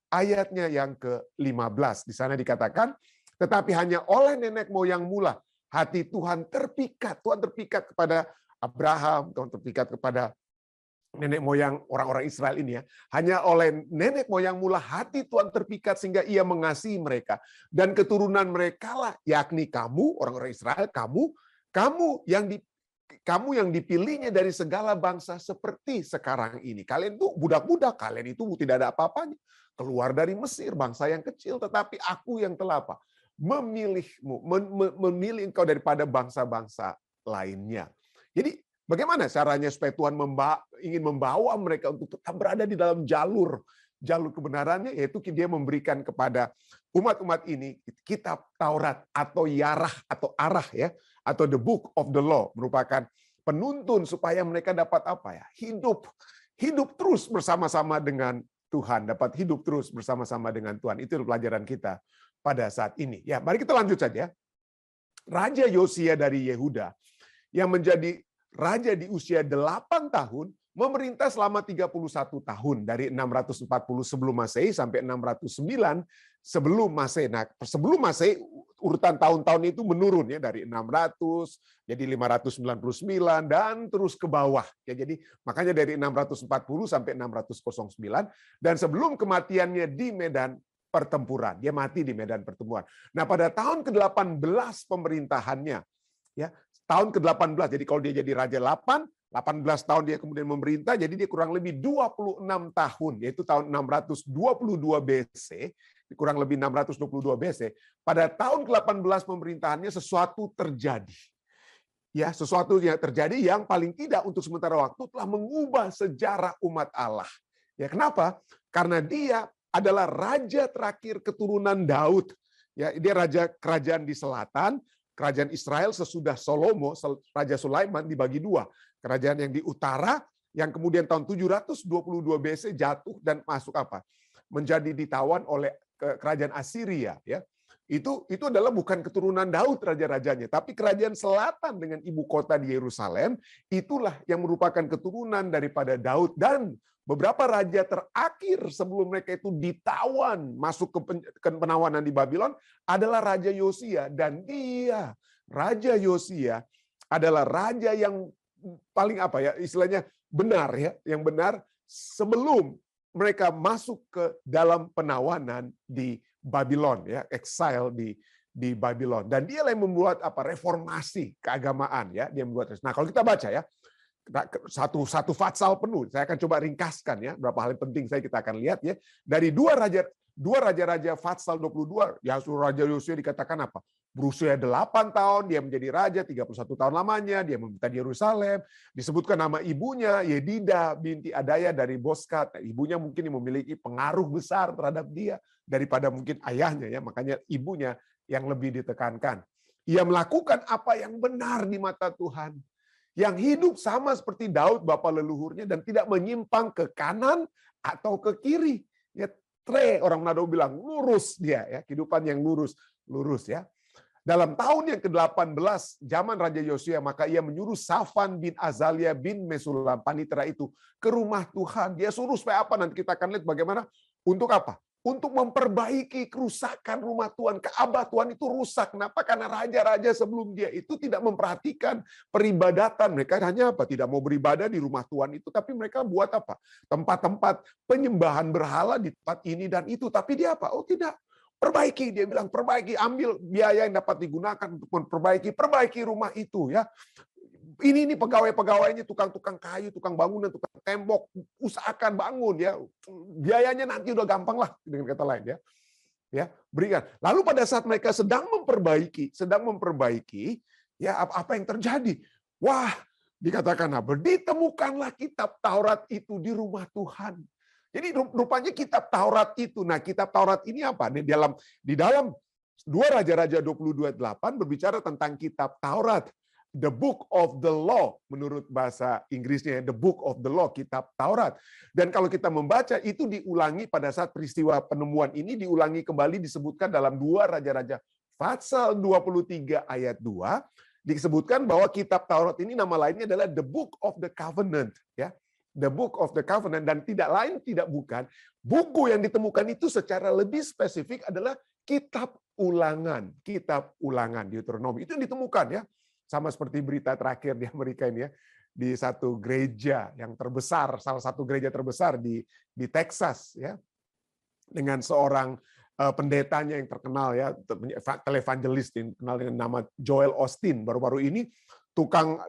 S7: ayatnya yang ke-15. Di sana dikatakan, tetapi hanya oleh nenek moyang mula hati Tuhan terpikat. Tuhan terpikat kepada Abraham, Tuhan terpikat kepada nenek moyang orang-orang Israel ini ya. Hanya oleh nenek moyang mula hati Tuhan terpikat sehingga ia mengasihi mereka. Dan keturunan mereka lah, yakni kamu, orang-orang Israel, kamu yang dipilihnya dari segala bangsa seperti sekarang ini. Kalian itu budak-budak, kalian itu tidak ada apa-apanya. Keluar dari Mesir, bangsa yang kecil, tetapi aku yang telah apa? Memilihmu, memilih engkau daripada bangsa-bangsa lainnya. Jadi bagaimana caranya supaya Tuhan ingin membawa mereka untuk tetap berada di dalam jalur kebenarannya, yaitu dia memberikan kepada umat-umat ini kitab Taurat atau Yarah atau Arah ya, atau the book of the law, merupakan penuntun supaya mereka dapat apa ya? Hidup terus bersama-sama dengan Tuhan, dapat hidup terus bersama-sama dengan Tuhan. Itu pelajaran kita pada saat ini. Ya, mari kita lanjut saja. Raja Yosia dari Yehuda yang menjadi raja di usia 8 tahun, memerintah selama 31 tahun dari 640 sebelum Masehi sampai 609 sebelum Masehi. Nah, sebelum Masehi urutan tahun-tahun itu menurun ya, dari 600 jadi 599 dan terus ke bawah. Ya, jadi makanya dari 640 sampai 609 dan sebelum kematiannya di medan pertempuran. Dia mati di medan pertempuran. Nah, pada tahun ke-18 pemerintahannya ya, tahun ke-18. Jadi kalau dia jadi raja 18 tahun dia kemudian memerintah, jadi dia kurang lebih 26 tahun, yaitu tahun 622 BC, kurang lebih 622 BC. Pada tahun ke-18 pemerintahannya sesuatu terjadi. Ya, sesuatu yang terjadi yang paling tidak untuk sementara waktu telah mengubah sejarah umat Allah. Ya, kenapa? Karena dia adalah raja terakhir keturunan Daud. Ya, dia raja kerajaan di selatan, kerajaan Israel sesudah Salomo, Raja Sulaiman dibagi 2. Kerajaan yang di utara, yang kemudian tahun 722 BC jatuh dan masuk apa? Menjadi ditawan oleh kerajaan Assyria. Ya, itu adalah bukan keturunan Daud raja-rajanya, tapi kerajaan selatan dengan ibu kota di Yerusalem, itulah yang merupakan keturunan daripada Daud. Dan beberapa raja terakhir sebelum mereka itu ditawan masuk ke penawanan di Babylon adalah Raja Yosia. Dan dia, Raja Yosia, adalah raja yang paling apa ya, istilahnya benar ya, yang benar sebelum mereka masuk ke dalam penawanan di Babylon, ya, exile di Babylon. Dan dialah yang membuat reformasi keagamaan, ya. Dia membuat. Nah, kalau kita baca ya, satu fatsal penuh. Saya akan coba ringkaskan ya, berapa hal yang penting kita akan lihat ya. Dari dua raja-raja fatsal 22, ya Raja Yosia dikatakan apa? Berusia 8 tahun, dia menjadi raja, 31 tahun lamanya, dia meminta di Yerusalem. Disebutkan nama ibunya, Yedida binti Adaya dari Boskat. Ibunya mungkin memiliki pengaruh besar terhadap dia daripada mungkin ayahnya, ya. Makanya ibunya yang lebih ditekankan. Ia melakukan apa yang benar di mata Tuhan. Yang hidup sama seperti Daud, bapa leluhurnya, dan tidak menyimpang ke kanan atau ke kiri. Ya, orang Manado bilang, lurus dia, ya, kehidupan yang lurus ya. Dalam tahun yang ke-18 zaman Raja Yosia, maka ia menyuruh Safan bin Azalia bin Mesulam, panitera itu, ke rumah Tuhan. Dia suruh supaya apa? Nanti kita akan lihat bagaimana. Untuk apa? Untuk memperbaiki kerusakan rumah Tuhan. Ka'bah Tuhan itu rusak. Kenapa? Karena raja-raja sebelum dia itu tidak memperhatikan peribadatan. Mereka hanya apa? Tidak mau beribadah di rumah Tuhan itu. Tapi mereka buat apa? Tempat-tempat penyembahan berhala di tempat ini dan itu. Tapi dia apa? Oh tidak. Perbaiki, dia bilang perbaiki, ambil biaya yang dapat digunakan untuk perbaiki rumah itu, ya. Ini pegawai-pegawainya, tukang-tukang kayu, tukang bangunan, tukang tembok, usahakan bangun, ya. Biayanya nanti udah gampang lah, dengan kata lain, ya. Ya, berikan. Lalu pada saat mereka sedang memperbaiki, ya, apa yang terjadi? Wah, dikatakan apa? Ditemukanlah kitab Taurat itu di rumah Tuhan. Jadi rupanya kitab Taurat itu. Nah, kitab Taurat ini apa? Di dalam 2 Raja-Raja 22:8 berbicara tentang kitab Taurat. The Book of the Law, menurut bahasa Inggrisnya, The Book of the Law, kitab Taurat. Dan kalau kita membaca, itu diulangi pada saat peristiwa penemuan ini, diulangi kembali disebutkan dalam 2 Raja-Raja pasal 23 ayat 2, disebutkan bahwa kitab Taurat ini nama lainnya adalah The Book of the Covenant, ya. The Book of the Covenant, dan tidak lain tidak bukan buku yang ditemukan itu secara lebih spesifik adalah kitab ulangan Deuteronomi. Itu yang ditemukan, ya, sama seperti berita terakhir di Amerika ini, ya, di satu gereja yang terbesar, salah satu gereja terbesar di Texas, ya, dengan seorang pendetanya yang terkenal, ya, televangelis terkenal dengan nama Joel Osteen. Baru-baru ini tukang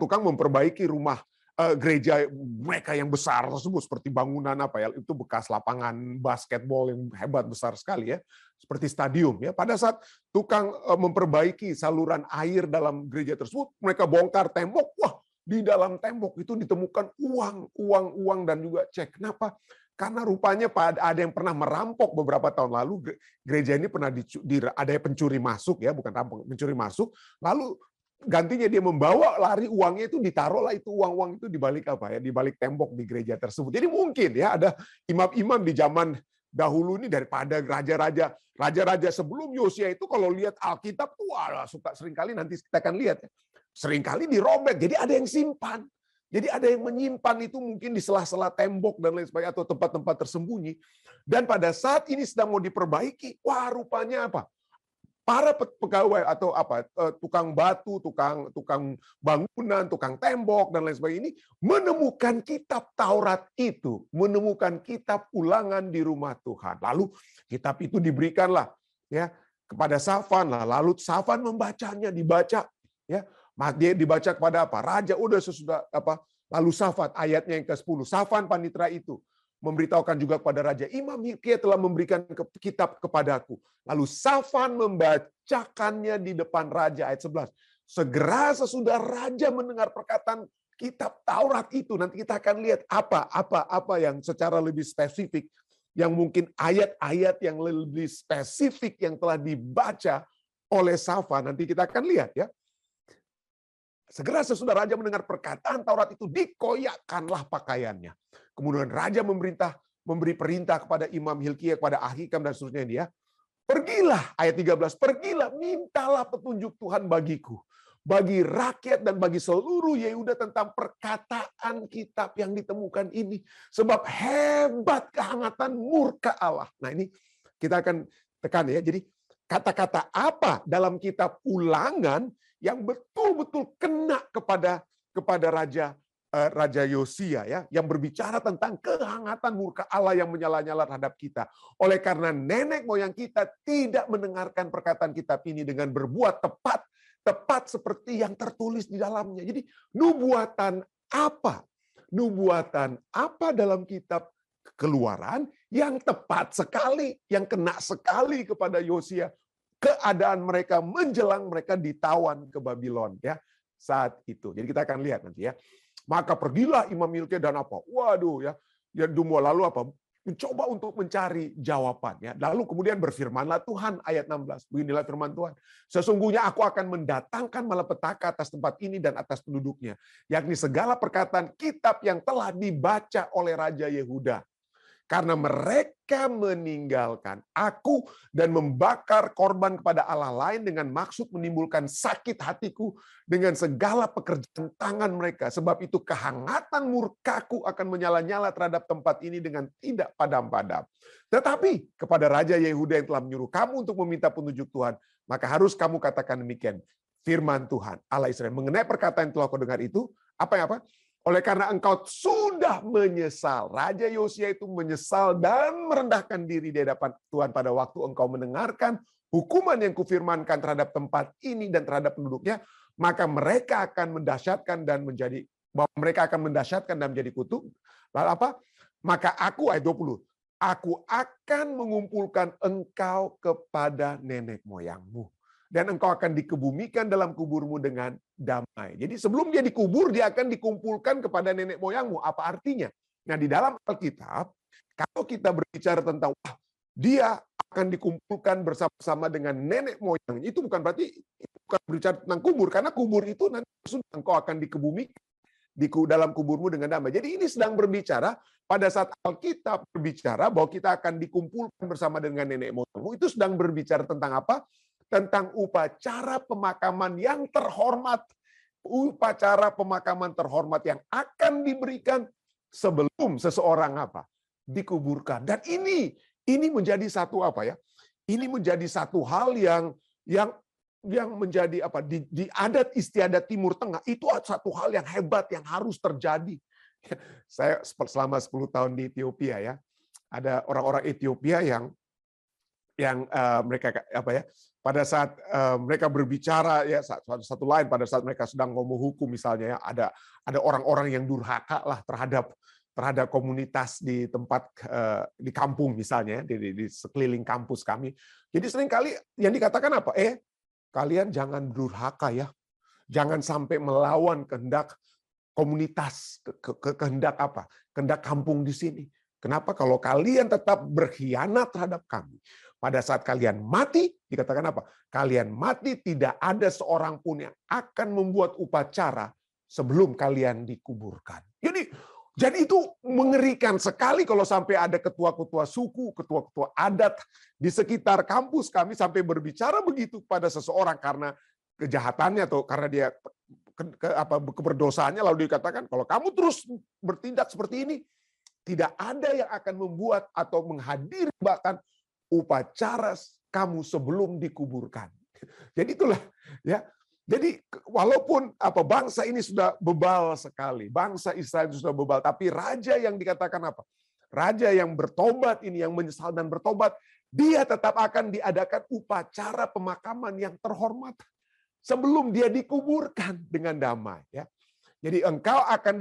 S7: memperbaiki rumah gereja mereka yang besar tersebut, seperti bangunan apa ya, itu bekas lapangan basketball yang hebat besar sekali, ya, seperti stadium, ya. Pada saat tukang memperbaiki saluran air dalam gereja tersebut, mereka bongkar tembok. Wah, di dalam tembok itu ditemukan uang dan juga cek. Kenapa? Karena rupanya ada yang pernah merampok beberapa tahun lalu. Gereja ini pernah ada pencuri masuk, ya, bukan rampok, pencuri masuk. Lalu gantinya dia membawa lari uangnya, itu ditaruhlah itu uang itu di balik apa, ya, di balik tembok di gereja tersebut. Jadi mungkin, ya, ada imam-imam di zaman dahulu ini daripada raja-raja sebelum Yosia itu, kalau lihat Alkitab tuh suka seringkali, nanti kita akan lihat, ya, seringkali dirobek. Jadi ada yang simpan. Jadi ada yang menyimpan itu mungkin di sela-sela tembok dan lain sebagainya, atau tempat-tempat tersembunyi. Dan pada saat ini sedang mau diperbaiki, wah, rupanya apa? Para pegawai atau tukang batu, tukang bangunan, tukang tembok dan lain sebagainya ini menemukan kitab Taurat itu, menemukan kitab ulangan di rumah Tuhan. Lalu kitab itu diberikanlah, ya, kepada Safan, lalu Safan membacanya, dibaca, ya. Dia dibaca kepada apa? Raja. Udah sesudah apa? Lalu Safan, ayatnya yang ke-10, Safan panitera itu memberitahukan juga kepada raja, Imam Hilkiah telah memberikan kitab kepadaku. Lalu Safan membacakannya di depan raja, ayat 11. Segera sesudah raja mendengar perkataan kitab Taurat itu, nanti kita akan lihat apa yang secara lebih spesifik, yang mungkin ayat-ayat yang lebih spesifik yang telah dibaca oleh Safan, nanti kita akan lihat, ya. Segera sesudah raja mendengar perkataan Taurat itu, dikoyakkanlah pakaiannya. Kemudian raja memberi perintah kepada Imam Hilkiah, kepada Ahikam dan seterusnya dia. Pergilah, ayat 13, pergilah, mintalah petunjuk Tuhan bagiku, bagi rakyat dan bagi seluruh Yehuda tentang perkataan kitab yang ditemukan ini. Sebab hebat kehangatan murka Allah. Nah, ini kita akan tekan, ya. Jadi kata-kata apa dalam kitab ulangan yang betul-betul kena kepada Raja Raja Yosia ya, yang berbicara tentang kehangatan murka Allah yang menyala-nyala terhadap kita. Oleh karena nenek moyang kita tidak mendengarkan perkataan kitab ini dengan berbuat tepat seperti yang tertulis di dalamnya. Jadi nubuatan apa? Nubuatan apa dalam kitab Keluaran yang tepat sekali, yang kena sekali kepada Yosia, keadaan mereka menjelang mereka ditawan ke Babylon ya saat itu. Jadi kita akan lihat nanti ya. Maka pergilah Imam Hilkiah dan apa? Waduh ya. Ya Dumo lalu apa? Mencoba untuk mencari jawabannya. Lalu kemudian berfirmanlah Tuhan ayat 16. Beginilah firman Tuhan. Sesungguhnya aku akan mendatangkan malapetaka atas tempat ini dan atas penduduknya, yakni segala perkataan kitab yang telah dibaca oleh Raja Yehuda. Karena mereka meninggalkan aku dan membakar korban kepada Allah lain dengan maksud menimbulkan sakit hatiku dengan segala pekerjaan tangan mereka. Sebab itu kehangatan murkaku akan menyala-nyala terhadap tempat ini dengan tidak padam-padam. Tetapi kepada Raja Yehuda yang telah menyuruh kamu untuk meminta petunjuk Tuhan, maka harus kamu katakan demikian. Firman Tuhan Allah Israel. Mengenai perkataan yang telah kau dengar itu, apa? Oleh karena engkau sudah menyesal. Raja Yosia itu menyesal dan merendahkan diri di hadapan Tuhan pada waktu engkau mendengarkan hukuman yang kufirmankan terhadap tempat ini dan terhadap penduduknya, maka mereka akan mendahsyatkan dan menjadi kutuk. Lalu apa? Maka aku ayat 20. Aku akan mengumpulkan engkau kepada nenek moyangmu. Dan engkau akan dikebumikan dalam kuburmu dengan damai. Jadi sebelum dia dikubur, dia akan dikumpulkan kepada nenek moyangmu. Apa artinya? Nah, di dalam Alkitab, kalau kita berbicara tentang dia akan dikumpulkan bersama-sama dengan nenek moyang, itu bukan berarti bukan berbicara tentang kubur, karena kubur itu nanti engkau akan dikebumikan di dalam kuburmu dengan damai. Jadi ini sedang berbicara pada saat Alkitab berbicara bahwa kita akan dikumpulkan bersama dengan nenek moyangmu, itu sedang berbicara tentang apa? Tentang upacara pemakaman yang terhormat. Upacara pemakaman terhormat yang akan diberikan sebelum seseorang apa? Dikuburkan. Dan ini menjadi satu apa ya? Ini menjadi satu hal yang menjadi apa? Di adat istiadat Timur Tengah itu satu hal yang hebat yang harus terjadi. Saya selama 10 tahun di Ethiopia ya. Ada orang-orang Ethiopia yang mereka apa ya? Pada saat mereka berbicara ya satu lain, pada saat mereka sedang ngomong hukum misalnya ya, ada orang-orang yang durhaka lah terhadap komunitas di tempat di kampung misalnya di sekeliling kampus kami. Jadi seringkali yang dikatakan apa? Kalian jangan durhaka ya, jangan sampai melawan kehendak komunitas, kehendak apa? Kehendak kampung di sini. Kenapa? Kalau kalian tetap berkhianat terhadap kami, pada saat kalian mati, dikatakan apa? Kalian mati, tidak ada seorang pun yang akan membuat upacara sebelum kalian dikuburkan. Jadi itu mengerikan sekali kalau sampai ada ketua-ketua suku, ketua-ketua adat di sekitar kampus kami sampai berbicara begitu pada seseorang karena kejahatannya atau karena dia keberdosaannya, lalu dikatakan kalau kamu terus bertindak seperti ini, tidak ada yang akan membuat atau menghadiri bahkan upacara kamu sebelum dikuburkan. Jadi itulah ya. Jadi walaupun bangsa ini sudah bebal sekali, bangsa Israel sudah bebal, tapi raja yang dikatakan apa? Raja yang bertobat ini, yang menyesal dan bertobat, dia tetap akan diadakan upacara pemakaman yang terhormat sebelum dia dikuburkan dengan damai ya. Jadi engkau akan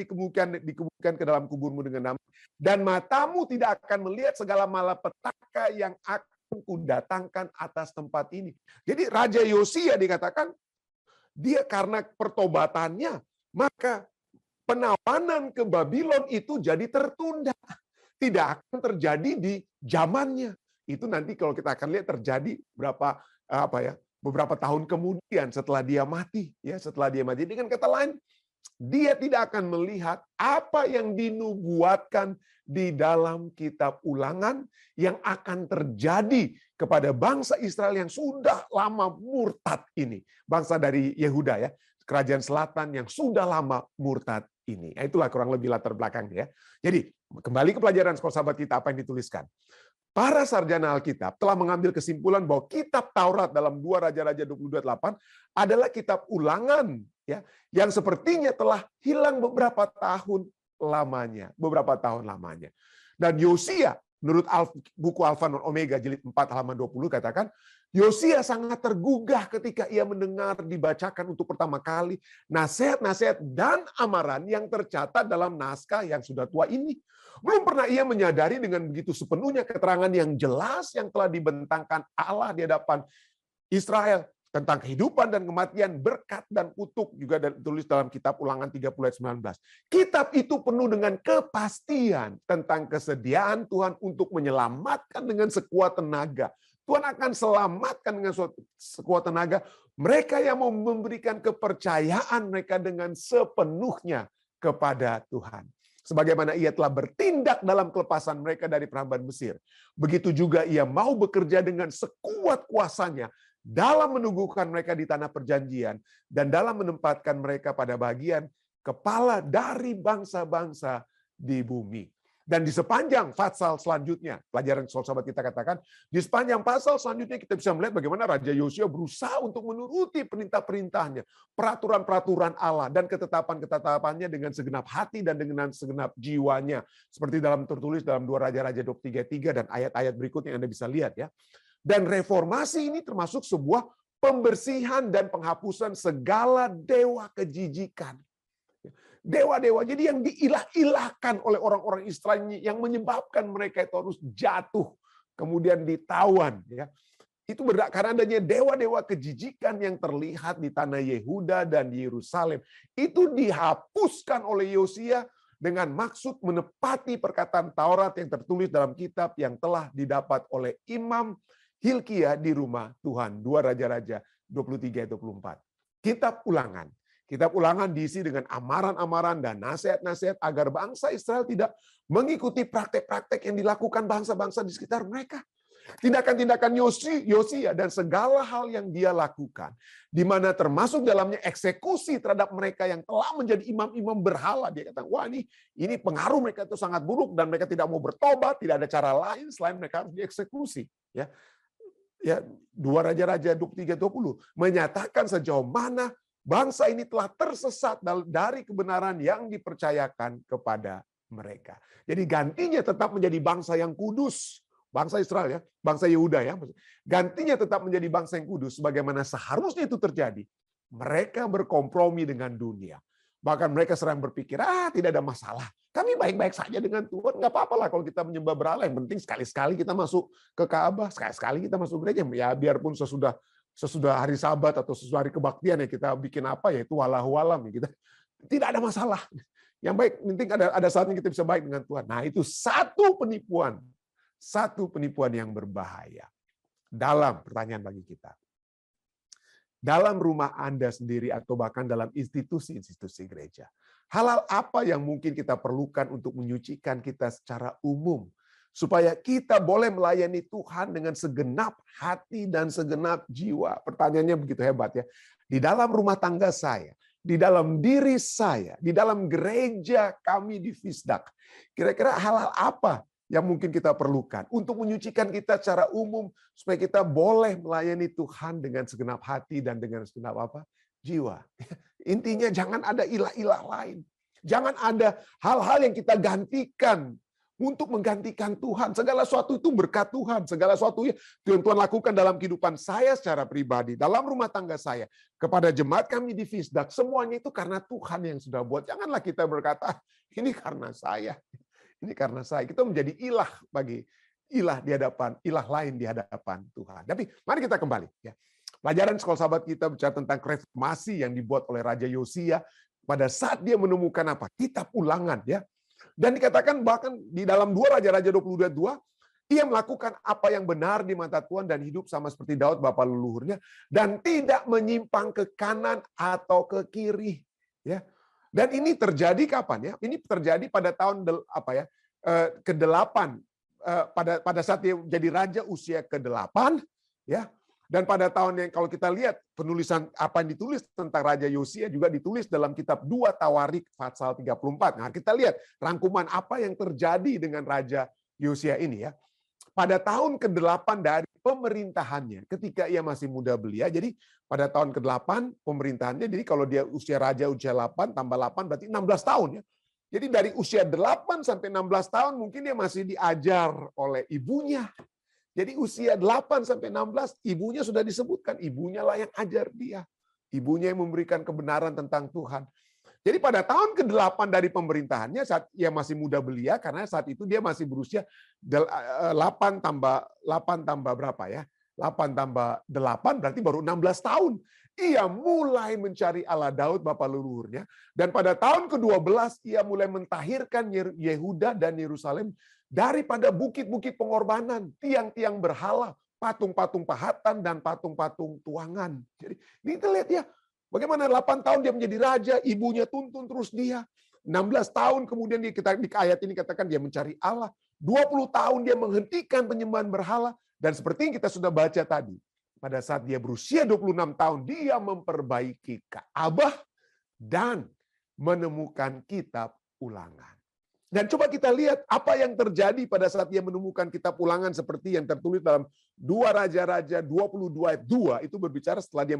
S7: dikebumikan ke dalam kuburmu dengan damai, dan matamu tidak akan melihat segala malapetaka yang akan kudatangkan atas tempat ini. Jadi Raja Yosia dikatakan dia karena pertobatannya, maka penawanan ke Babylon itu jadi tertunda. Tidak akan terjadi di zamannya. Itu nanti kalau kita akan lihat terjadi beberapa tahun kemudian setelah dia mati, ya, setelah dia mati. Dengan kata lain, dia tidak akan melihat apa yang dinubuatkan di dalam kitab Ulangan yang akan terjadi kepada bangsa Israel yang sudah lama murtad ini. Bangsa dari Yehuda ya, kerajaan selatan yang sudah lama murtad ini. Itulah kurang lebih latar belakangnya ya. Jadi kembali ke pelajaran sekolah sahabat kita, apa yang dituliskan. para sarjana Alkitab telah mengambil kesimpulan bahwa kitab Taurat dalam 2 Raja-Raja 22:8 adalah kitab ulangan, ya, yang sepertinya telah hilang beberapa tahun lamanya. Dan Yosia, menurut buku Alfa dan Omega jilid 4 halaman 20 katakan, Yosia sangat tergugah ketika ia mendengar dibacakan untuk pertama kali nasihat-nasihat dan amaran yang tercatat dalam naskah yang sudah tua ini. Belum pernah ia menyadari dengan begitu sepenuhnya keterangan yang jelas yang telah dibentangkan Allah di hadapan Israel tentang kehidupan dan kematian, berkat dan kutuk, juga ditulis dalam kitab Ulangan 30 ayat 19. Kitab itu penuh dengan kepastian tentang kesediaan Tuhan untuk menyelamatkan dengan sekuat tenaga. Tuhan akan selamatkan dengan sekuat tenaga mereka yang mau memberikan kepercayaan mereka dengan sepenuhnya kepada Tuhan. Sebagaimana ia telah bertindak dalam kelepasan mereka dari perhambahan Mesir, begitu juga ia mau bekerja dengan sekuat kuasanya dalam menunggukan mereka di tanah perjanjian dan dalam menempatkan mereka pada bagian kepala dari bangsa-bangsa di bumi. Dan di sepanjang pasal selanjutnya, pelajaran soal sahabat kita katakan, di sepanjang pasal selanjutnya kita bisa melihat bagaimana Raja Yosia berusaha untuk menuruti perintah-perintahnya, peraturan-peraturan Allah, dan ketetapan-ketetapannya dengan segenap hati dan dengan segenap jiwanya. Seperti tertulis dalam 2 Raja-Raja 23:3 dan ayat-ayat berikutnya yang Anda bisa lihat, ya. Dan reformasi ini termasuk sebuah pembersihan dan penghapusan segala dewa kejijikan. Dewa-dewa, jadi yang diilah-ilahkan oleh orang-orang Israel yang menyebabkan mereka itu harus jatuh, kemudian ditawan. Ya. Itu karena adanya dewa-dewa kejijikan yang terlihat di tanah Yehuda dan di Yerusalem. Itu dihapuskan oleh Yosia dengan maksud menepati perkataan Taurat yang tertulis dalam kitab yang telah didapat oleh Imam Hilkia di rumah Tuhan. 2 Raja-Raja 23-24. Kitab Ulangan. Kitab Ulangan diisi dengan amaran-amaran dan nasihat-nasihat agar bangsa Israel tidak mengikuti praktek-praktek yang dilakukan bangsa-bangsa di sekitar mereka. Tindakan-tindakan Yosia dan segala hal yang dia lakukan, di mana termasuk dalamnya eksekusi terhadap mereka yang telah menjadi imam-imam berhala. Dia kata, wah ini pengaruh mereka itu sangat buruk dan mereka tidak mau bertobat, tidak ada cara lain selain mereka harus dieksekusi. Ya, 2 Raja-Raja 23-20 menyatakan sejauh mana bangsa ini telah tersesat dari kebenaran yang dipercayakan kepada mereka. Jadi gantinya tetap menjadi bangsa yang kudus. Bangsa Israel, ya, bangsa Yehuda, ya. Gantinya tetap menjadi bangsa yang kudus. Sebagaimana seharusnya itu terjadi. Mereka berkompromi dengan dunia. Bahkan mereka sering berpikir, tidak ada masalah. Kami baik-baik saja dengan Tuhan. Nggak apa-apa lah kalau kita menyembah berhala. Yang penting sekali-sekali kita masuk ke Ka'bah. Sekali-sekali kita masuk gereja. Ya biarpun sesudah hari Sabat atau sesudah hari kebaktian ya kita bikin apa ya itu walau-walam ya kita tidak ada masalah. Yang baik penting ada saatnya kita bisa baik dengan Tuhan. Nah, itu satu penipuan yang berbahaya. Dalam pertanyaan bagi kita. Dalam rumah Anda sendiri atau bahkan dalam institusi-institusi gereja. Hal-hal apa yang mungkin kita perlukan untuk menyucikan kita secara umum supaya kita boleh melayani Tuhan dengan segenap hati dan segenap jiwa. Pertanyaannya begitu hebat, ya. Di dalam rumah tangga saya, di dalam diri saya, di dalam gereja kami di Fisdak, kira-kira hal-hal apa yang mungkin kita perlukan untuk menyucikan kita secara umum supaya kita boleh melayani Tuhan dengan segenap hati dan dengan segenap jiwa. Intinya jangan ada ilah-ilah lain. Jangan ada hal-hal yang kita gantikan untuk menggantikan Tuhan. Segala sesuatu itu berkat Tuhan. Segala sesuatu yang Tuhan lakukan dalam kehidupan saya secara pribadi, dalam rumah tangga saya, kepada jemaat kami di Fisdak, semuanya itu karena Tuhan yang sudah buat. Janganlah kita berkata, ini karena saya. Ini karena saya. Kita menjadi ilah lain di hadapan Tuhan. Tapi mari kita kembali. Ya. Pelajaran sekolah sahabat kita bicara tentang reformasi yang dibuat oleh Raja Yosia pada saat dia menemukan apa? Kitab Ulangan, ya. Dan dikatakan bahkan di dalam 2 Raja-Raja 22, ia melakukan apa yang benar di mata Tuhan dan hidup sama seperti Daud bapa leluhurnya dan tidak menyimpang ke kanan atau ke kiri, ya. Dan ini terjadi kapan, ya? Ini terjadi pada tahun ke-8 pada saat dia jadi raja usia ke-8, ya. Dan pada tahun yang kalau kita lihat penulisan apa yang ditulis tentang Raja Yosia juga ditulis dalam kitab 2 Tawarik pasal 34. Nah, kita lihat rangkuman apa yang terjadi dengan Raja Yosia ini, ya. pada tahun ke-8 dari pemerintahannya, ketika ia masih muda belia, jadi pada tahun ke-8 pemerintahannya, jadi kalau dia usia raja usia 8 tambah 8 berarti 16 tahun ya. Jadi dari usia 8 sampai 16 tahun mungkin dia masih diajar oleh ibunya. Jadi usia 8 sampai 16 ibunya sudah disebutkan, ibunya lah yang ajar dia. Ibunya yang memberikan kebenaran tentang Tuhan. Jadi pada tahun ke-8 dari pemerintahannya saat ia masih muda belia, karena saat itu dia masih berusia 8 tambah berapa ya? 8 tambah 8 berarti baru 16 tahun. Ia mulai mencari Allah Daud bapa leluhurnya, dan pada tahun ke-12 ia mulai mentahirkan Yehuda dan Yerusalem daripada bukit-bukit pengorbanan, tiang-tiang berhala, patung-patung pahatan dan patung-patung tuangan. Jadi ini kita lihat ya, bagaimana 8 tahun dia menjadi raja, ibunya tuntun terus dia. 16 tahun kemudian di ayat ini katakan dia mencari Allah. 20 tahun dia menghentikan penyembahan berhala. Dan seperti yang kita sudah baca tadi, pada saat dia berusia 26 tahun, dia memperbaiki Ka'bah dan menemukan kitab Ulangan. Dan coba kita lihat apa yang terjadi pada saat dia menemukan kitab Ulangan seperti yang tertulis dalam 2 Raja-Raja 22 ayat 2, itu berbicara setelah dia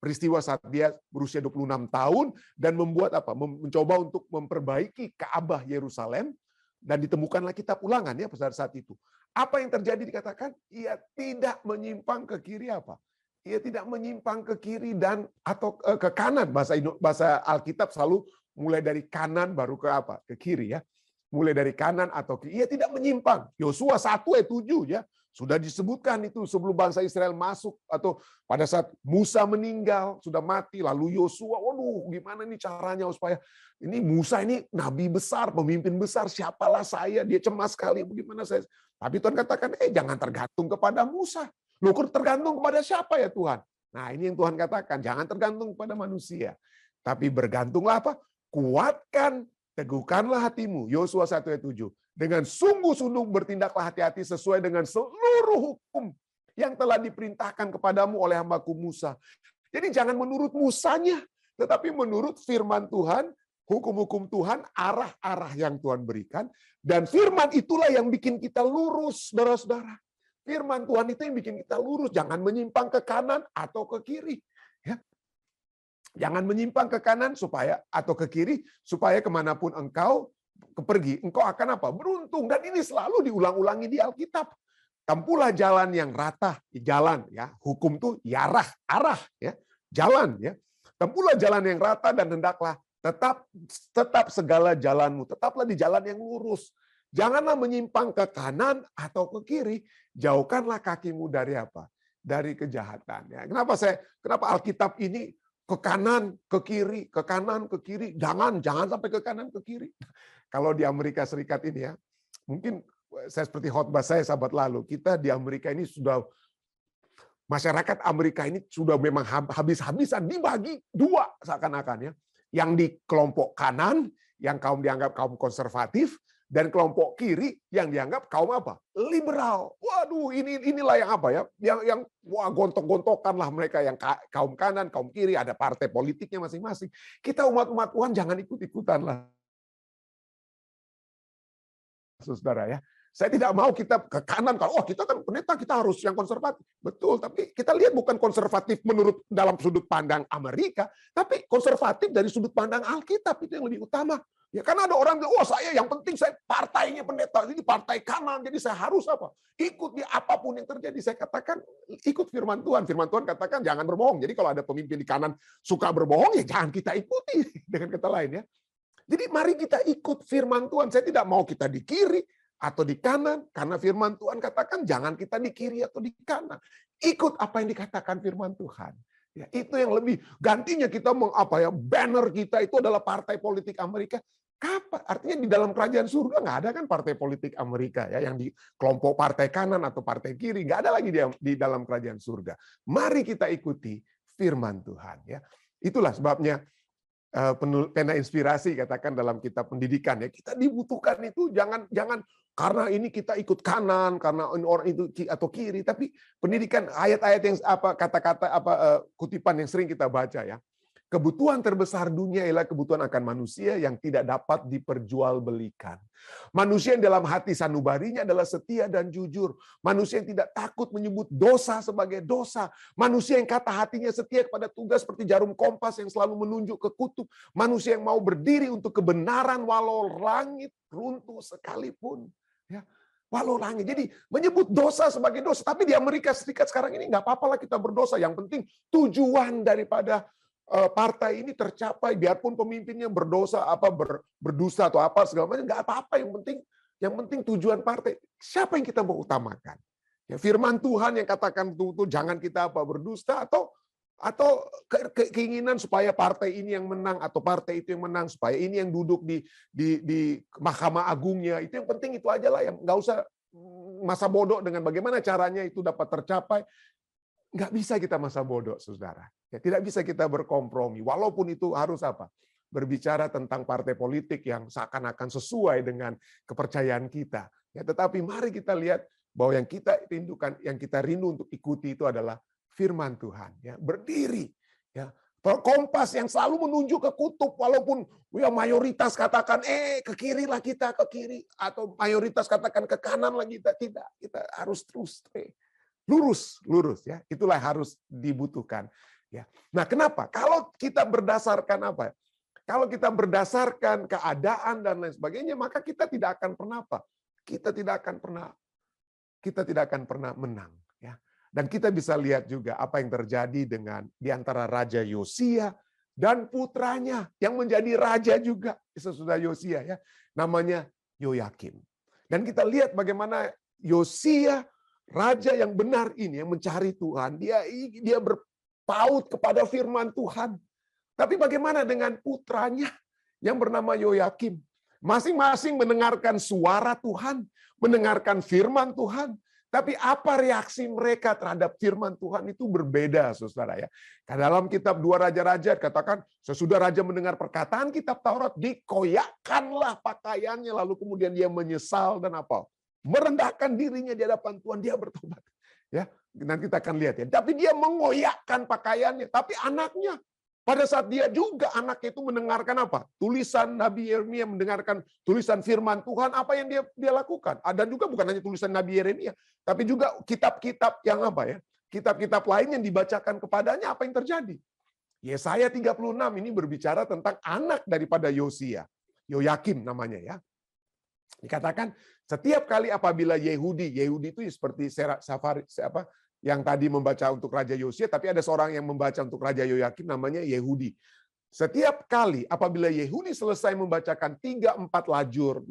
S7: peristiwa saat dia berusia 26 tahun dan mencoba untuk memperbaiki Ka'bah Yerusalem, dan ditemukanlah kitab Ulangan ya pada saat itu. Apa yang terjadi dikatakan? Ia tidak menyimpang ke kiri apa? Ia tidak menyimpang ke kiri dan atau ke kanan. Bahasa Alkitab selalu mulai dari kanan baru ke apa? Ke kiri ya. Mulai dari kanan atau kiri. Ia tidak menyimpang. Yosua 1 ayat 7 ya. Sudah disebutkan itu sebelum bangsa Israel masuk, atau pada saat Musa meninggal, sudah mati, lalu Yosua, waduh gimana nih caranya supaya ini Musa ini nabi besar, pemimpin besar, siapalah saya, dia cemas sekali, bagaimana saya. Tapi Tuhan katakan, jangan tergantung kepada Musa. Loh, tergantung kepada siapa ya Tuhan? Nah ini yang Tuhan katakan, jangan tergantung kepada manusia. Tapi bergantunglah apa? Kuatkan, teguhkanlah hatimu. Yosua 1 ayat 7. Dengan sungguh-sungguh bertindaklah hati-hati sesuai dengan seluruh hukum yang telah diperintahkan kepadamu oleh hambaku Musa. Jadi jangan menurut Musanya, tetapi menurut firman Tuhan, hukum-hukum Tuhan, arah-arah yang Tuhan berikan. Dan firman itulah yang bikin kita lurus, saudara-saudara. Firman Tuhan itu yang bikin kita lurus. Jangan menyimpang ke kanan atau ke kiri. Ya. Jangan menyimpang ke kanan atau ke kiri, supaya kemanapun engkau pergi, engkau akan apa? Beruntung. Dan ini selalu diulang-ulangi di Alkitab. Tempuhlah jalan yang rata, jalan ya. Hukum tuh arah ya. Jalan ya. Tempuhlah jalan yang rata dan hendaklah tetap segala jalanmu, tetaplah di jalan yang lurus. Janganlah menyimpang ke kanan atau ke kiri. Jauhkanlah kakimu dari apa? Dari kejahatan ya. Kenapa Alkitab ini ke kanan, ke kiri, ke kanan, ke kiri. Jangan sampai ke kanan, ke kiri. Kalau di Amerika Serikat ini ya, mungkin saya seperti khotbah saya sahabat lalu, kita di Amerika ini sudah, masyarakat Amerika ini sudah memang habis-habisan dibagi dua seakan-akan ya. Yang di kelompok kanan, yang dianggap kaum konservatif, dan kelompok kiri yang dianggap kaum apa? Liberal. Waduh, inilah yang apa ya? Yang gontok-gontokan lah mereka, yang kaum kanan, kaum kiri, ada partai politiknya masing-masing. Kita umat-umat Tuhan jangan ikut-ikutan lah. Saudara ya. Saya tidak mau kita ke kanan, kalau kita kan pendeta, kita harus yang konservatif. Betul, tapi kita lihat bukan konservatif menurut dalam sudut pandang Amerika, tapi konservatif dari sudut pandang Alkitab, itu yang lebih utama. Ya, karena ada orang bilang, saya yang penting saya partainya pendeta, ini partai kanan, jadi saya harus apa? Ikut di apapun yang terjadi. Saya katakan ikut firman Tuhan. Firman Tuhan katakan jangan berbohong. Jadi kalau ada pemimpin di kanan suka berbohong, ya jangan kita ikuti. Dengan kata lain ya. Jadi mari kita ikut firman Tuhan. Saya tidak mau kita di kiri atau di kanan, karena firman Tuhan katakan jangan kita di kiri atau di kanan. Ikut apa yang dikatakan firman Tuhan. Ya, itu yang lebih, gantinya kita banner kita itu adalah partai politik Amerika. Kapan? Artinya di dalam kerajaan surga nggak ada kan partai politik Amerika ya, yang di kelompok partai kanan atau partai kiri, nggak ada lagi di dalam kerajaan surga. Mari kita ikuti firman Tuhan ya. Itulah sebabnya pena inspirasi katakan dalam kitab pendidikan ya, kita dibutuhkan itu jangan karena ini kita ikut kanan, karena orang itu atau kiri, tapi pendidikan ayat-ayat yang kata-kata kutipan yang sering kita baca ya. Kebutuhan terbesar dunia ialah kebutuhan akan manusia yang tidak dapat diperjualbelikan. Manusia yang dalam hati sanubarinya adalah setia dan jujur. Manusia yang tidak takut menyebut dosa sebagai dosa. Manusia yang kata hatinya setia kepada tugas seperti jarum kompas yang selalu menunjuk ke kutub. Manusia yang mau berdiri untuk kebenaran walau langit runtuh sekalipun. Ya. Walau langit. Jadi menyebut dosa sebagai dosa. Tapi di Amerika Serikat sekarang ini nggak apa-apa lah kita berdosa. Yang penting tujuan daripada partai ini tercapai, biarpun pemimpinnya berdosa, berdusta atau apa segala macam, nggak apa-apa. Yang penting tujuan partai. Siapa yang kita mau utamakan? Ya, firman Tuhan yang katakan tuh jangan kita berdusta atau keinginan supaya partai ini yang menang atau partai itu yang menang, supaya ini yang duduk di Mahkamah Agungnya. Itu yang penting, itu aja lah, yang nggak usah masa bodoh dengan bagaimana caranya itu dapat tercapai. Nggak bisa kita masa bodoh, saudara. Ya, tidak bisa kita berkompromi. Walaupun itu harus berbicara tentang partai politik yang seakan-akan sesuai dengan kepercayaan kita. Ya, tetapi mari kita lihat bahwa yang kita rindukan, yang kita rindu untuk ikuti itu adalah firman Tuhan. Ya, berdiri. Ya, kompas yang selalu menunjuk ke kutub, walaupun ya mayoritas katakan ke kiri lah kita, ke kiri, atau mayoritas katakan ke kanan lah kita. Tidak, kita harus terus lurus ya, itulah harus dibutuhkan ya. Nah, kenapa? Kalau kita berdasarkan apa? Kalau kita berdasarkan keadaan dan lain sebagainya, maka kita tidak akan pernah Kita tidak akan pernah menang ya. Dan kita bisa lihat juga apa yang terjadi di antara Raja Yosia dan putranya yang menjadi raja juga sesudah Yosia ya. Namanya Yoyakim. Dan kita lihat bagaimana Yosia, raja yang benar ini, yang mencari Tuhan, dia berpaut kepada firman Tuhan. Tapi bagaimana dengan putranya yang bernama Yoyakim? Masing-masing mendengarkan suara Tuhan, mendengarkan firman Tuhan. Tapi apa reaksi mereka terhadap firman Tuhan itu berbeda, saudara ya. Dalam kitab 2 Raja-Raja katakan, sesudah raja mendengar perkataan kitab Taurat, dikoyakkanlah pakaiannya, lalu kemudian dia menyesal dan merendahkan dirinya di hadapan Tuhan, dia bertobat. Ya, nanti kita akan lihat ya. Tapi dia mengoyakkan pakaiannya. Tapi anaknya, pada saat dia juga anaknya itu mendengarkan tulisan Nabi Yeremia, mendengarkan tulisan firman Tuhan, apa yang dia lakukan? Dan juga bukan hanya tulisan Nabi Yeremia, tapi juga kitab-kitab yang kitab-kitab lain yang dibacakan kepadanya, apa yang terjadi? Yesaya 36 ini berbicara tentang anak daripada Yosia, Yoyakim namanya ya. Dikatakan setiap kali apabila Yehudi itu seperti yang tadi membaca untuk Raja Yosia, tapi ada seorang yang membaca untuk Raja Yoyakim namanya Yehudi. Setiap kali apabila Yehudi selesai membacakan 3-4 lajur,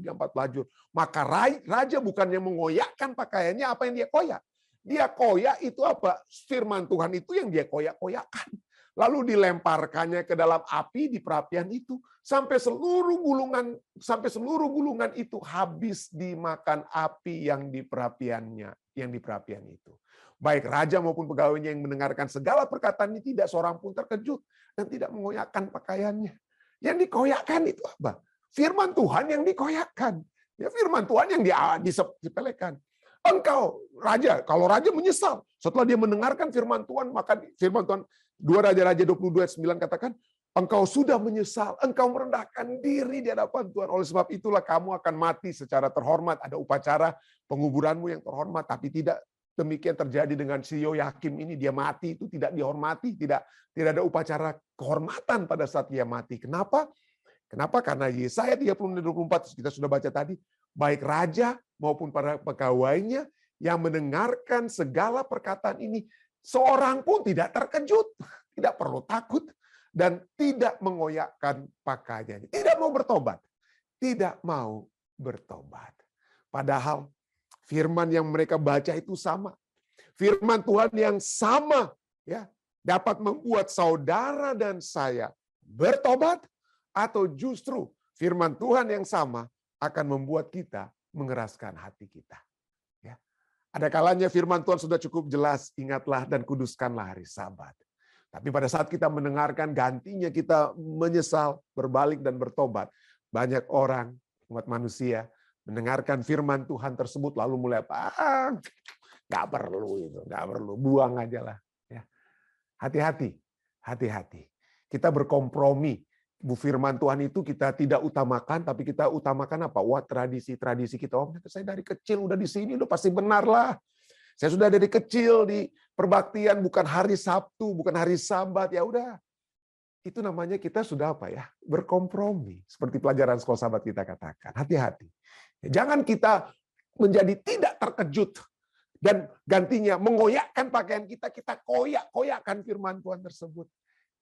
S7: maka raja bukannya mengoyakkan pakaiannya, apa yang dia koyak? Dia koyak itu firman Tuhan itu yang dia koyak-koyakkan. Lalu dilemparkannya ke dalam api di perapian itu sampai seluruh gulungan itu habis dimakan api yang di perapian itu. Baik raja maupun pegawainya yang mendengarkan segala perkataan ini, tidak seorang pun terkejut dan tidak mengoyakkan pakaiannya. Yang dikoyakkan itu apa? Firman Tuhan yang dikoyakkan. Ya, firman Tuhan yang disepelekan. Engkau raja, kalau raja menyesal setelah dia mendengarkan firman Tuhan, maka firman Tuhan 2 Raja-Raja 22 ayat 9 katakan, engkau sudah menyesal, engkau merendahkan diri di hadapan Tuhan. Oleh sebab itulah kamu akan mati secara terhormat. Ada upacara penguburanmu yang terhormat, tapi tidak demikian terjadi dengan si Yoyakim ini. Dia mati itu tidak dihormati, tidak ada upacara kehormatan pada saat dia mati. Kenapa? Karena Yesaya 36:24 kita sudah baca tadi, baik raja maupun para pegawainya yang mendengarkan segala perkataan ini, seorang pun tidak terkejut, tidak perlu takut, dan tidak mengoyakkan pakaiannya. Tidak mau bertobat. Tidak mau bertobat. Padahal firman yang mereka baca itu sama. Firman Tuhan yang sama ya dapat membuat saudara dan saya bertobat, atau justru firman Tuhan yang sama akan membuat kita mengeraskan hati kita. Ya. Ada kalanya firman Tuhan sudah cukup jelas, ingatlah dan kuduskanlah hari Sabat. Tapi pada saat kita mendengarkan, gantinya kita menyesal, berbalik dan bertobat. Banyak orang, umat manusia, mendengarkan firman Tuhan tersebut lalu mulai nggak perlu itu, nggak perlu, buang aja lah. Ya. Hati-hati. Kita berkompromi. Firman Tuhan itu kita tidak utamakan, tapi kita utamakan apa? Wah, tradisi-tradisi kita. Oh, saya dari kecil udah di sini, udah pasti benar lah. Saya sudah dari kecil di perbaktian, bukan hari Sabtu, bukan hari Sabat, ya udah. Itu namanya kita sudah apa ya? Berkompromi. Seperti pelajaran sekolah sahabat kita katakan. Hati-hati. Jangan kita menjadi tidak terkejut dan gantinya mengoyakkan pakaian kita, kita koyak-koyakkan firman Tuhan tersebut.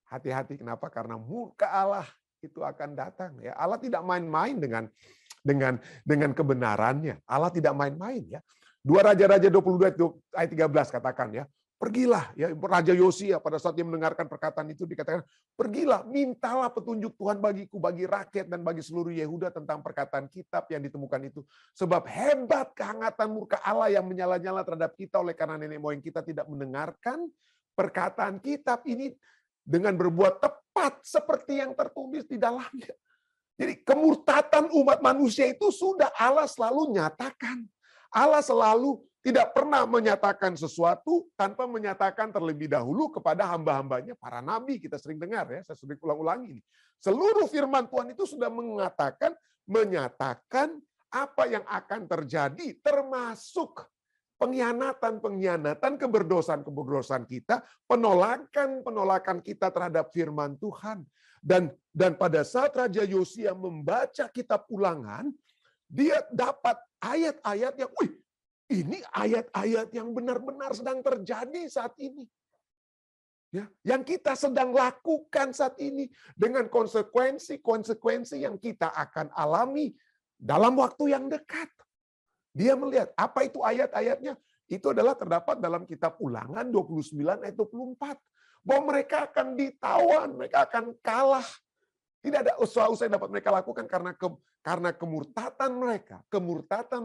S7: Hati-hati, kenapa? Karena murka Allah itu akan datang. Ya, Allah tidak main-main dengan kebenarannya. Allah tidak main-main ya. 2 Raja-Raja 22 ayat 13 katakan ya. Pergilah ya, Raja Yosia pada saat dia mendengarkan perkataan itu dikatakan, pergilah, mintalah petunjuk Tuhan bagiku, bagi rakyat dan bagi seluruh Yehuda tentang perkataan kitab yang ditemukan itu. Sebab hebat kehangatan murka Allah yang menyala-nyala terhadap kita oleh karena nenek moyang kita tidak mendengarkan perkataan kitab ini dengan berbuat tepat seperti yang tertulis di dalamnya. Jadi kemurtatan umat manusia itu sudah Allah selalu nyatakan. Allah selalu tidak pernah menyatakan sesuatu tanpa menyatakan terlebih dahulu kepada hamba-hambanya, para nabi. Kita sering dengar ya, saya sering ulang-ulangi. Seluruh firman Tuhan itu sudah menyatakan apa yang akan terjadi, termasuk pengkhianatan, keberdosan kita, penolakan kita terhadap firman Tuhan. Dan pada saat Raja Yosia membaca kitab Ulangan, dia dapat ayat-ayat yang, ini ayat-ayat yang benar-benar sedang terjadi saat ini. Ya, yang kita sedang lakukan saat ini dengan konsekuensi yang kita akan alami dalam waktu yang dekat. Dia melihat apa itu ayat-ayatnya. Itu adalah terdapat dalam kitab Ulangan 29 ayat 24. Bahwa mereka akan ditawan, mereka akan kalah. Tidak ada usaha yang dapat mereka lakukan karena kemurtatan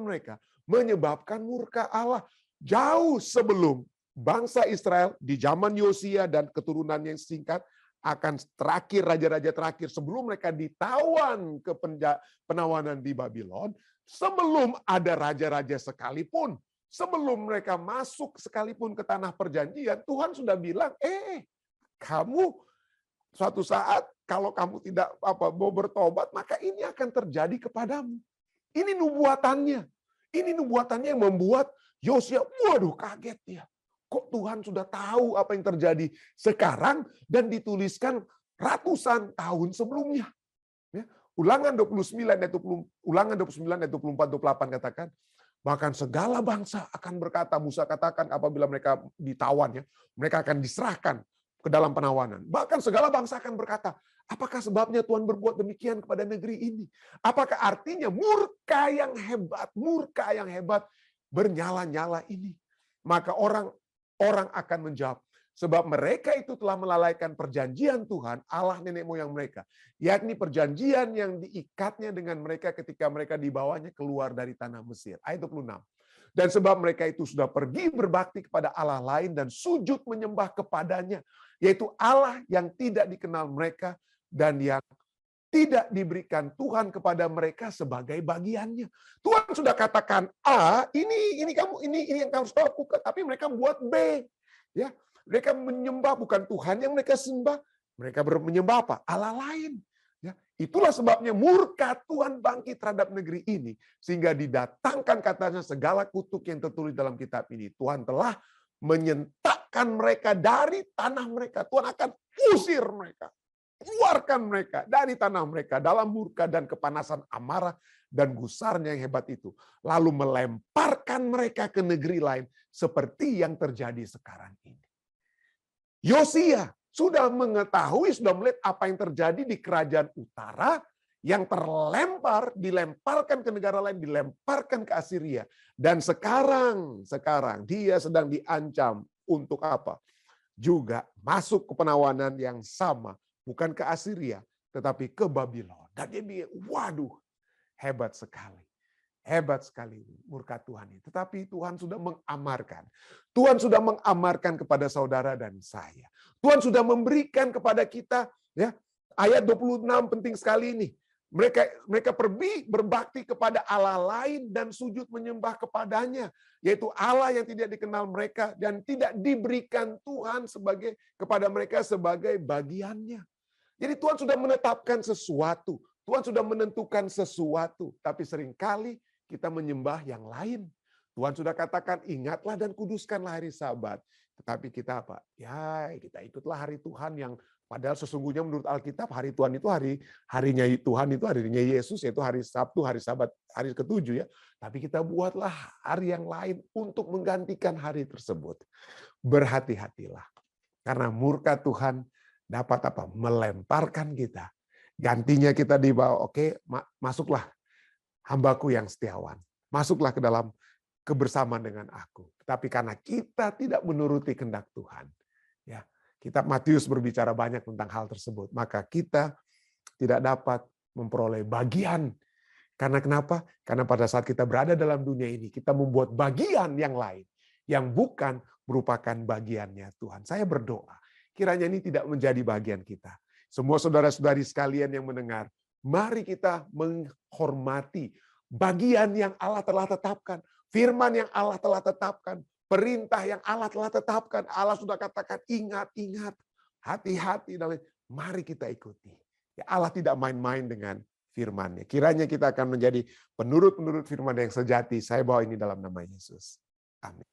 S7: mereka menyebabkan murka Allah. Jauh sebelum bangsa Israel di zaman Yosia dan keturunan yang singkat akan terakhir, raja-raja terakhir sebelum mereka ditawan ke penawanan di Babylon, sebelum ada raja-raja sekalipun, sebelum mereka masuk sekalipun ke tanah perjanjian, Tuhan sudah bilang, kamu suatu saat kalau kamu tidak mau bertobat, maka ini akan terjadi kepadamu. Ini nubuatannya. Ini nubuatannya yang membuat Yosia, waduh, kaget dia. Kok Tuhan sudah tahu apa yang terjadi sekarang dan dituliskan ratusan tahun sebelumnya. Ya. Ulangan 29 ayat 24-28 katakan, bahkan segala bangsa akan berkata, Musa katakan apabila mereka ditawan, ya, mereka akan diserahkan ke dalam penawanan. Bahkan segala bangsa akan berkata, apakah sebabnya Tuhan berbuat demikian kepada negeri ini? Apakah artinya murka yang hebat bernyala-nyala ini? Maka orang akan menjawab, sebab mereka itu telah melalaikan perjanjian Tuhan, Allah nenek moyang mereka. Yakni perjanjian yang diikatnya dengan mereka ketika mereka dibawanya keluar dari tanah Mesir. Ayat 26. Dan sebab mereka itu sudah pergi berbakti kepada Allah lain dan sujud menyembah kepadanya. Yaitu Allah yang tidak dikenal mereka dan yang tidak diberikan Tuhan kepada mereka sebagai bagiannya. Tuhan sudah katakan A, ini yang kamu harus lakukan, tapi mereka buat B. Ya, mereka menyembah bukan Tuhan yang mereka sembah, mereka menyembah apa? Allah lain. Ya, itulah sebabnya murka Tuhan bangkit terhadap negeri ini sehingga didatangkan katanya segala kutuk yang tertulis dalam kitab ini. Tuhan telah menyentakkan mereka dari tanah mereka. Tuhan akan usir mereka. Keluarkan mereka dari tanah mereka dalam murka dan kepanasan amarah dan gusarnya yang hebat itu. Lalu melemparkan mereka ke negeri lain seperti yang terjadi sekarang ini. Yosia sudah mengetahui, sudah melihat apa yang terjadi di kerajaan utara yang dilemparkan ke negara lain, dilemparkan ke Asiria. Dan sekarang dia sedang diancam untuk apa? Juga masuk ke penawanan yang sama. Bukan ke Asiria, tetapi ke Babylon. Dan dia waduh, hebat sekali. Hebat sekali murka Tuhan ini. Tetapi Tuhan sudah mengamarkan. Tuhan sudah mengamarkan kepada saudara dan saya. Tuhan sudah memberikan kepada kita, ya, ayat 26 penting sekali ini. Mereka pergi berbakti kepada Allah lain dan sujud menyembah kepadanya, yaitu Allah yang tidak dikenal mereka dan tidak diberikan Tuhan kepada mereka sebagai bagiannya. Jadi Tuhan sudah menetapkan sesuatu. Tuhan sudah menentukan sesuatu. Tapi seringkali kita menyembah yang lain. Tuhan sudah katakan, ingatlah dan kuduskanlah hari Sabat. Tetapi kita apa? Ya, kita ikutlah hari Tuhan yang padahal sesungguhnya menurut Alkitab hari Tuhan itu harinya Tuhan itu harinya Yesus, yaitu hari Sabtu, hari Sabat, hari ke-7 ya. Tapi kita buatlah hari yang lain untuk menggantikan hari tersebut. Berhati-hatilah. Karena murka Tuhan dapat apa? Melemparkan kita. Gantinya kita dibawa, oke, masuklah hambaku yang setiawan. Masuklah ke dalam kebersamaan dengan aku. Tapi karena kita tidak menuruti kehendak Tuhan, ya, kitab Matius berbicara banyak tentang hal tersebut. Maka kita tidak dapat memperoleh bagian. Karena kenapa? Karena pada saat kita berada dalam dunia ini, kita membuat bagian yang lain. Yang bukan merupakan bagiannya Tuhan. Saya berdoa, kiranya ini tidak menjadi bagian kita. Semua saudara-saudari sekalian yang mendengar, mari kita menghormati bagian yang Allah telah tetapkan. Firman yang Allah telah tetapkan. Perintah yang Allah telah tetapkan. Allah sudah katakan, ingat, hati-hati. Mari kita ikuti. Ya, Allah tidak main-main dengan firman-Nya. Kiranya kita akan menjadi penurut-penurut firman yang sejati. Saya bawa ini dalam nama Yesus. Amin.